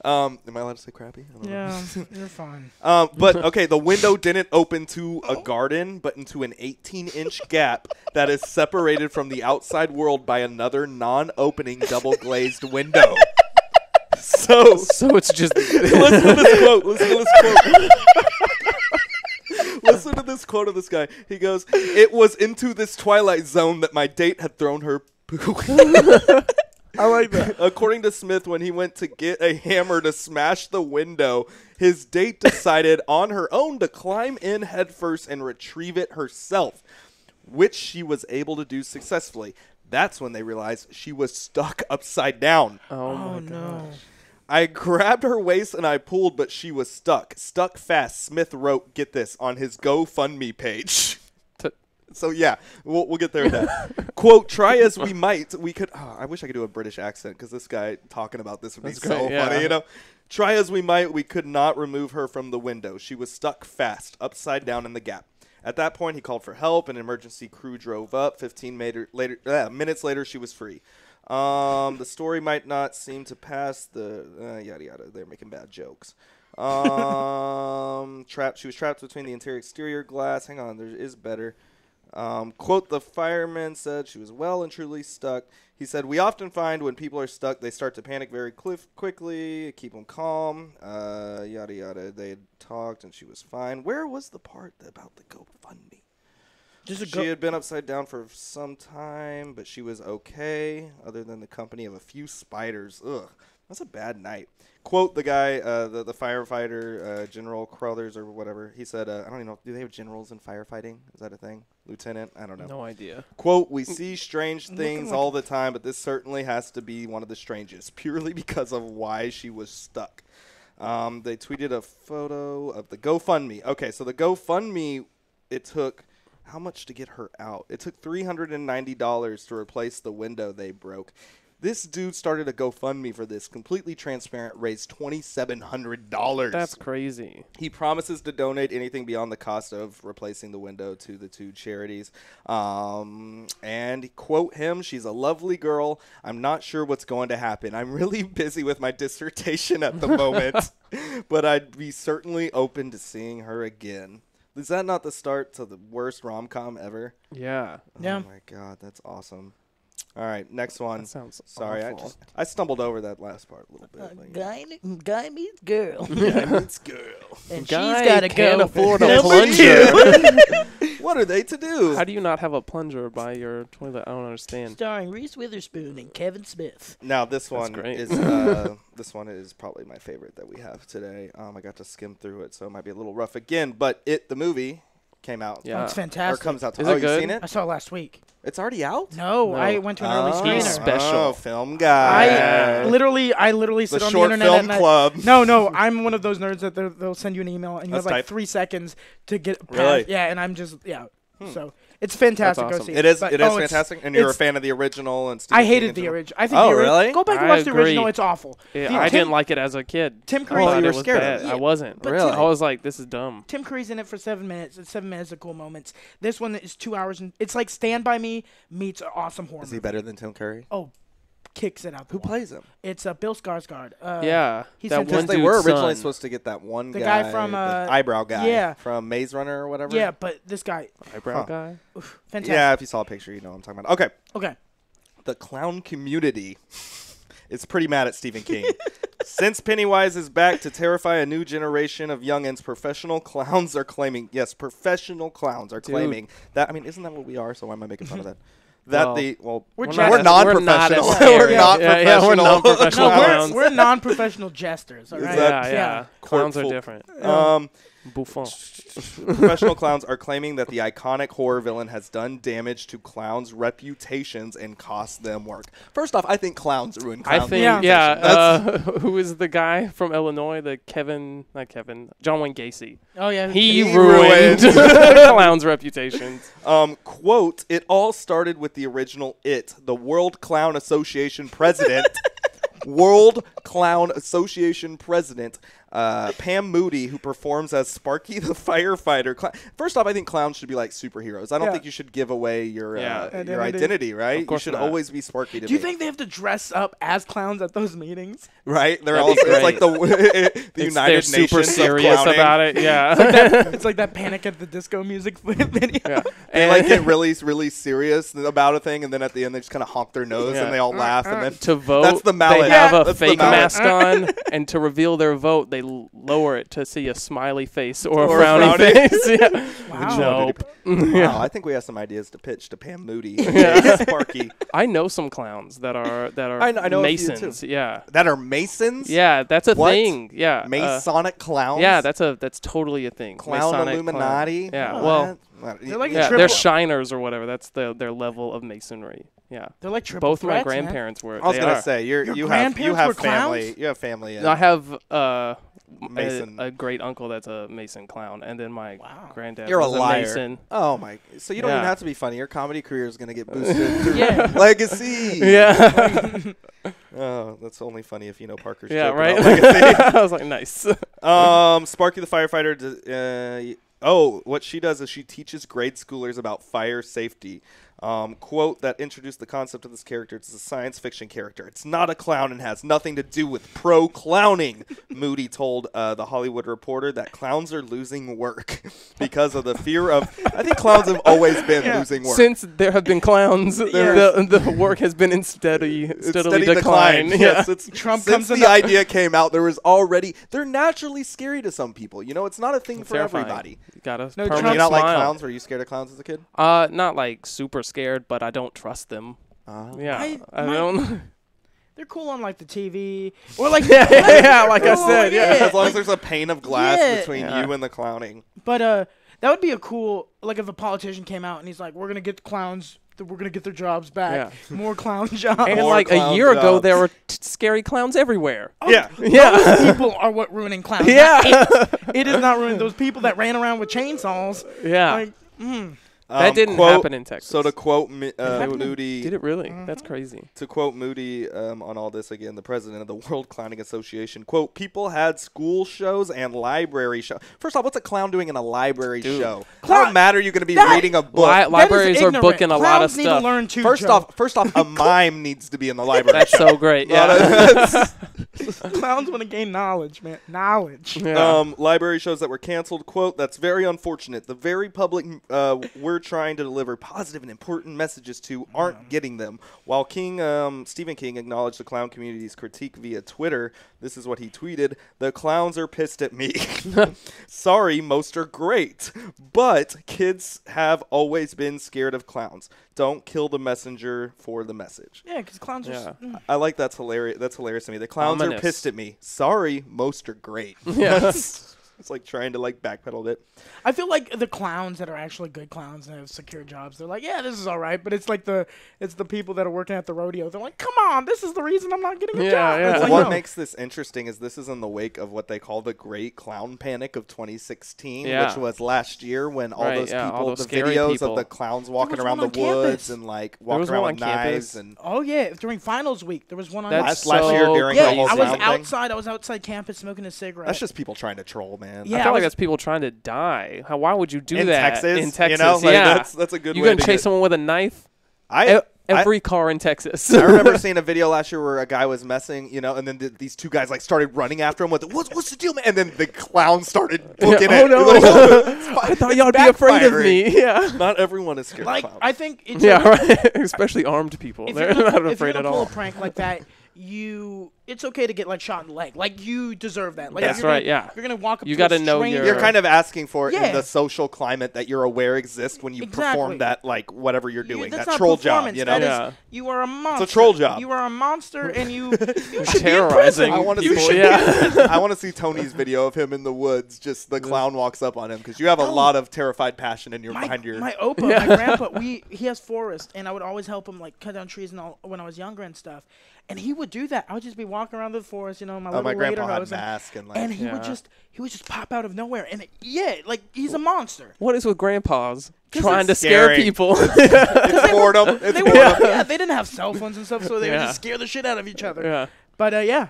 Am I allowed to say crappy? I don't Yeah, know. you're fine. But, okay, the window didn't open to a garden, but into an 18-inch gap that is separated from the outside world by another non-opening double-glazed window. So it's just. Listen to this quote. Listen to this quote of this guy. He goes, "It was into this twilight zone that my date had thrown her poo." I like that. According to Smith, when he went to get a hammer to smash the window, his date decided on her own to climb in headfirst and retrieve it herself, which she was able to do successfully. That's when they realized she was stuck upside down. Oh, my God. No. I grabbed her waist and I pulled, but she was stuck. Stuck fast, Smith wrote, get this, on his GoFundMe page. So, yeah, we'll get there with that. Quote, try as we might, we could... Oh, I wish I could do a British accent because this guy talking about this would be so funny, you know? Try as we might, we could not remove her from the window. She was stuck fast, upside down in the gap. At that point, he called for help. An emergency crew drove up. 15 minutes later, she was free. The story might not seem to pass the yada yada. They're making bad jokes. She was trapped between the interior exterior glass. Hang on, there is better. Quote, the fireman said she was well and truly stuck. He said, we often find when people are stuck, they start to panic very quickly, keep them calm, yada yada. They had talked and she was fine. Where was the part about the GoFundMe? She had been upside down for some time, but she was okay, other than the company of a few spiders. Ugh, that's a bad night. Quote the guy, the firefighter, General Crothers or whatever. He said, I don't even know, do they have generals in firefighting? Is that a thing? Lieutenant? I don't know. No idea. Quote, we see strange things all the time, but this certainly has to be one of the strangest, purely because of why she was stuck. They tweeted a photo of the GoFundMe. Okay, so the GoFundMe, it took... How much to get her out? It took $390 to replace the window they broke. This dude started a GoFundMe for this, completely transparent, raised $2,700. That's crazy. He promises to donate anything beyond the cost of replacing the window to the 2 charities. And quote him, "She's a lovely girl. I'm not sure what's going to happen. I'm really busy with my dissertation at the moment, but I'd be certainly open to seeing her again." Is that not the start to the worst rom-com ever? Yeah. Yeah. Oh my God, that's awesome. All right, next one. That sounds Sorry, awful. I stumbled over that last part a little bit. Like, Guy meets girl. Guy meets girl. And Guy she's got to can't go. afford a Number plunger. What are they to do? How do you not have a plunger by your toilet? I don't understand. Starring Reese Witherspoon and Kevin Smith. Now this one great. is this one is probably my favorite that we have today. I got to skim through it, so it might be a little rough again. But the movie came out. Yeah. Oh, it's fantastic. Or comes out. Is Oh, it you good? seen it? I saw it last week. It's already out. No, I went to an early screener. He's special. Oh, film guy. I literally sit The on short the internet film at night. club. No, I'm one of those nerds that they'll send you an email and you That's have like tight. 3 seconds to get past. Really? Yeah, and I'm just So it's fantastic. That's Go awesome. see It is. But, It is it's- fantastic. And you're a it's- fan of the original and Stephen I King hated in the general? original. I think Oh, the really? Go back and I watch the original. agree. It's awful. Yeah, I didn't like it as a kid. Tim I Curry- thought you it were was scared of bad. it. I wasn't. But Really? I was like, this is dumb. Tim Curry's in it for 7 minutes. It's 7 minutes of cool moments. This one is 2 hours. And it's like Stand By Me meets an awesome horror Is he movie. better than Tim Curry? Oh, kicks it out. Who plays him? It's Bill Skarsgård. Yeah, he's that fantastic. one Because they were dude's originally son. supposed to get that one The guy, guy from, the eyebrow guy, yeah. from Maze Runner or whatever. Yeah, but this guy, Eyebrow guy. fantastic. Yeah, if you saw a picture, you know what I'm talking about. Okay. Okay. The clown community is pretty mad at Stephen King. Since Pennywise is back to terrify a new generation of youngins, professional clowns are claiming, claiming that, I mean, isn't that what we are? So why am I making fun of that? We're non-professional. We're not yeah, we're non-professional clowns. We're non-professional jesters, all right? Yeah. Clowns are different. Buffon. Professional clowns are claiming that the iconic horror villain has done damage to clowns' reputations and cost them work. First off, I think clowns ruin clowns. I think, who is the guy from Illinois? John Wayne Gacy. Oh, yeah. He ruined clowns' reputations. Quote, "It all started with the original It, the World Clown Association president." World Clown Association president Pam Moody, who performs as Sparky the firefighter. First off, I think clowns should be like superheroes. I don't think you should give away your identity, right? Of course you should not. always be Sparky to Do you me. think they have to dress up as clowns at those meetings? Right? They're That'd all be it's like great. the They're United super Nations serious of clowning. about it. Yeah. It's like that Panic at the Disco music video. Yeah. They like get really, really serious about a thing, and then at the end they just kind of honk their nose Yeah. and they all laugh, and then To vote, that's the mallet. they have a That's the fake mallet. mask on, and to reveal their vote, they lower it to see a smiley face or a Or a frowny frowny. face. Yeah. Wow. Nope. Wow, I think we have some ideas to pitch to Pam Moody, Yeah. Sparky. I know some clowns that are I know a few, Masons. too. Yeah. That are Masons? Yeah, that's a What? thing. Yeah. Masonic clowns? Yeah, that's totally a thing. Clown Masonic Illuminati? Yeah. What? Well, They're like yeah, triple. they're shiners or whatever. That's their level of masonry. Yeah. They're like triple Both threats, my man. grandparents were. I was they gonna are. say you have grandparents were family. clowns? You have family. I have Mason. a great uncle that's a Mason clown, and then my granddad You're a was liar. Mason. Oh my! So you don't Yeah. even have to be funny. Your comedy career is gonna get boosted through Yeah. Legacy. Yeah. Oh, that's only funny if you know Parker's Yeah, joke right. about Legacy. I was like, nice. Sparky the firefighter. What she does is she teaches grade schoolers about fire safety. Quote that introduced the concept of this character. It's a science fiction character. It's not a clown and has nothing to do with pro-clowning. Moody told The Hollywood Reporter that clowns are losing work because of the fear of. I think clowns have always been losing work. Since there have been clowns, the work has been in steadily decline. Yes, Yeah. since the idea came out, there was already. They're naturally scary to some people. You know, it's not a thing for Terrifying. everybody. You got a Do permanent you not like smile. clowns? Were you scared of clowns as a kid? Not like super scared, but I don't trust them. Yeah, I don't. They're cool on like the TV or like yeah, like I said, yeah. As long as there's a pane of glass Yeah. between you and the clowning. But that would be a cool like if a politician came out and he's like, we're gonna get clowns. We're gonna get their jobs back. Yeah. More clown jobs. And More like a clown year ago, jobs. there were scary clowns everywhere. Yeah. Those people are what ruining clowns. Yeah. not it. It is not ruining those people that ran around with chainsaws. Yeah. Like, That didn't happen in Texas. So to quote Moody, did it really? That's crazy. To quote Moody on all this again, the president of the World Clowning Association, quote, people had school shows and library shows. First off, what's a clown doing in a library show? How mad are you going to be reading a book? Libraries are booking a lot of Clowns need to stuff. learn too, First Joe. off, a mime needs to be in the library. That's so great. Yeah. Clowns want to gain knowledge, man. Knowledge. Library shows that were canceled, quote, that's very unfortunate. The very public we're trying to deliver positive and important messages to aren't getting them. While Stephen King acknowledged the clown community's critique via Twitter, this is what he tweeted: the clowns are pissed at me. Sorry, most are great. But kids have always been scared of clowns. Don't kill the messenger for the message. Yeah, because clowns are... I like that's hilarious. That's hilarious to me. The clowns are pissed at me. Sorry, most are great. Yeah. It's like trying to backpedal a bit. I feel like the clowns that are actually good clowns and have secure jobs, they're like, yeah, this is all right. But it's like the people that are working at the rodeo. They're like, come on, this is the reason I'm not getting a job. Yeah. Like, What makes this interesting is this is in the wake of what they call the Great Clown Panic of 2016, which was last year when all those people, all those the scary videos people. of the clowns walking around the campus. woods and walking around with knives and. Oh yeah, during finals week there was one on. Last year during the whole I was clown outside. I was outside campus smoking a cigarette. That's just people trying to troll, man. Yeah, I feel like that's people trying to die. Why would you do in that Texas, in Texas? You know? Yeah, that's a good. You way gonna to chase someone with a knife? Every car in Texas. I remember seeing a video last year where a guy was messing, and then these two guys started running after him with, what's the deal, man? And then the clown started booking it. No. I thought y'all would be afraid of me. Yeah. Not everyone is scared of clowns. I think it's right. Especially armed people. They're not afraid if you're at pull all. a prank like that, it's okay to get shot in the leg. Like you deserve that. Like, That's right. Yeah. You're gonna walk up. You got to know you're kind of asking for it Yeah. in the social climate that you're aware exists when you perform that whatever you're doing, that's that not troll job. performance. You know, That is, you are a monster. It's a troll job. You are a monster, and you should terrorizing. be in prison. I want to see. I want to see Tony's video of him in the woods. Just the clown walks up on him because you have a lot of terrified passion in your behind your. My opa, my grandpa, he has forest, and I would always help him cut down trees and all when I was younger and stuff. And he would do that. I would just be walking around the forest, my little my grandpa had hose, mask and he would just pop out of nowhere, and he's a monster. What is with grandpas trying to scary. scare people? It's boredom. It's boredom. They didn't have cell phones and stuff, so they would just scare the shit out of each other. Yeah. But yeah.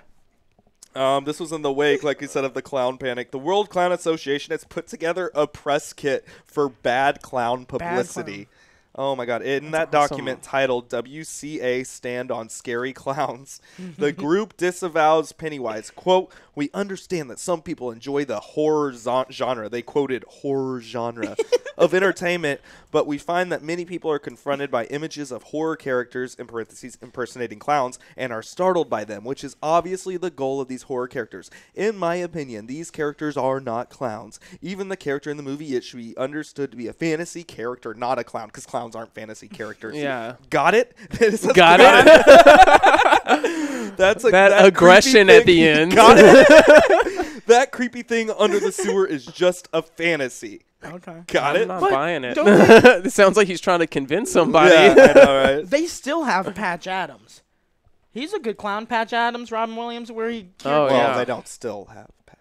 This was in the wake, like you said, of the clown panic. The World Clown Association has put together a press kit for bad clown publicity. Oh, my God. In that document titled WCA Stand on Scary Clowns, the group disavows Pennywise. Quote, we understand that some people enjoy the horror genre. They quoted horror genre of entertainment, but we find that many people are confronted by images of horror characters, in parentheses, impersonating clowns, and are startled by them, which is obviously the goal of these horror characters. In my opinion, these characters are not clowns. Even the character in the movie, it should be understood to be a fantasy character, not a clown, because clowns aren't fantasy characters. Yeah. Got it? Got it? That's that aggression at the end. Got it? That creepy thing under the sewer is just a fantasy. Okay. Got it? I'm not buying it. It sounds like he's trying to convince somebody. Yeah, I know, right? They still have Patch Adams. He's a good clown, Patch Adams, Robin Williams, where he... Well, they don't still have Patch.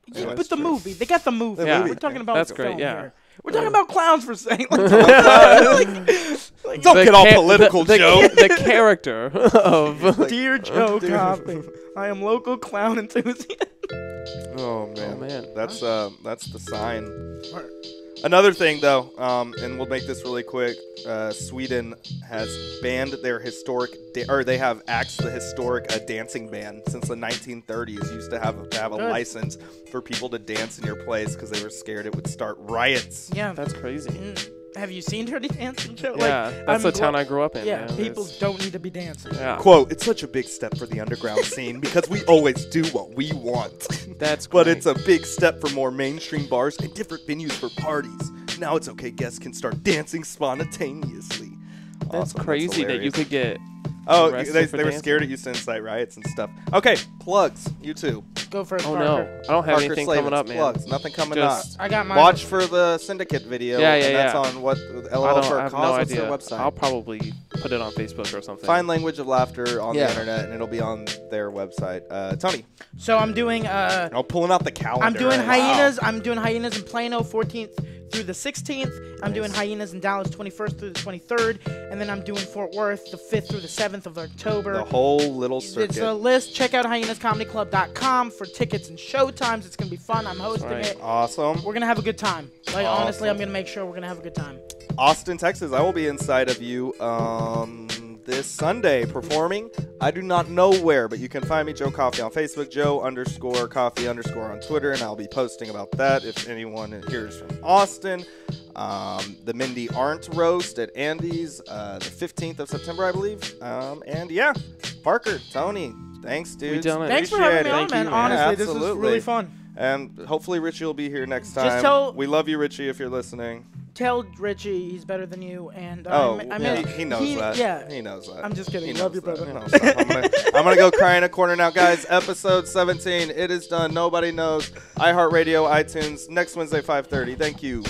Yeah, but the movie. They got the movie. Yeah. We're talking about That's the great, film yeah. here. We're talking about clowns for saying. Don't get all political, Joe. The character of Dear Joe Coffey, I am local clown enthusiast. Oh man, that's the sign. Another thing, though, and we'll make this really quick. Sweden has banned their historic, they have axed the historic dancing ban since the 1930s. Used to have a license for people to dance in your place because they were scared it would start riots. Yeah, that's crazy. Have you seen Dirty Dancing, Joe? Yeah, that's the town I grew up in. Yeah, man. people don't need to be dancing. Yeah. Quote, it's such a big step for the underground scene because we always do what we want. That's But great. it's a big step for more mainstream bars and different venues for parties. Now it's okay, guests can start dancing spontaneously. That's Awesome, crazy that you hilarious. could get. Oh, arrested they for were dancing. scared it used to incite riots and stuff. Okay, plugs. You too. Go first, Oh Parker. no, I don't have Parker anything Slavens, coming up, man. Plugs. Nothing coming Just- up. I got mine. Watch for the Syndicate video. Yeah, and that's yeah. on what I LOL for a have cause. no What's idea. their website? I'll probably put it on Facebook or something. Find Language of Laughter on Yeah. the internet, and it'll be on their website. Tony. So I'm doing pulling out the calendar. I'm doing Wow. hyenas. I'm doing hyenas in Plano, 14th through the 16th. I'm doing Hyenas in Dallas 21st through the 23rd. And then I'm doing Fort Worth the 5th through the 7th of October. The whole little circuit. It's a list. Check out hyenascomedyclub.com for tickets and show times. It's going to be fun. I'm hosting it. Awesome. We're going to have a good time. Like, honestly, I'm going to make sure we're going to have a good time. Austin, Texas. I will be inside of you this Sunday performing. I do not know where, but you can find me, Joe Coffey, on Facebook, Joe_Coffey_ on Twitter, and I'll be posting about that if anyone hears from Austin. The Mindy Arndt roast at Andy's the 15th of September, I believe. And yeah, Parker, Tony, thanks, dude. We done it. Thanks for having me on, man. Honestly, this was really fun. And hopefully Richie will be here next time. Just tell- we love you, Richie, if you're listening. Tell Richie he's better than you, and he knows that. Yeah, he knows that. I'm just kidding. He Love you, knows brother. that. No, stop. I'm gonna go cry in a corner now, guys. Episode 17. It is done. Nobody knows. iHeartRadio, iTunes. Next Wednesday, 5:30. Thank you.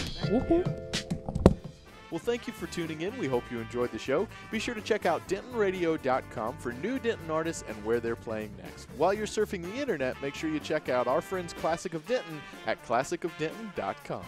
Well, thank you for tuning in. We hope you enjoyed the show. Be sure to check out DentonRadio.com for new Denton artists and where they're playing next. While you're surfing the internet, make sure you check out our friends Classic of Denton at ClassicofDenton.com.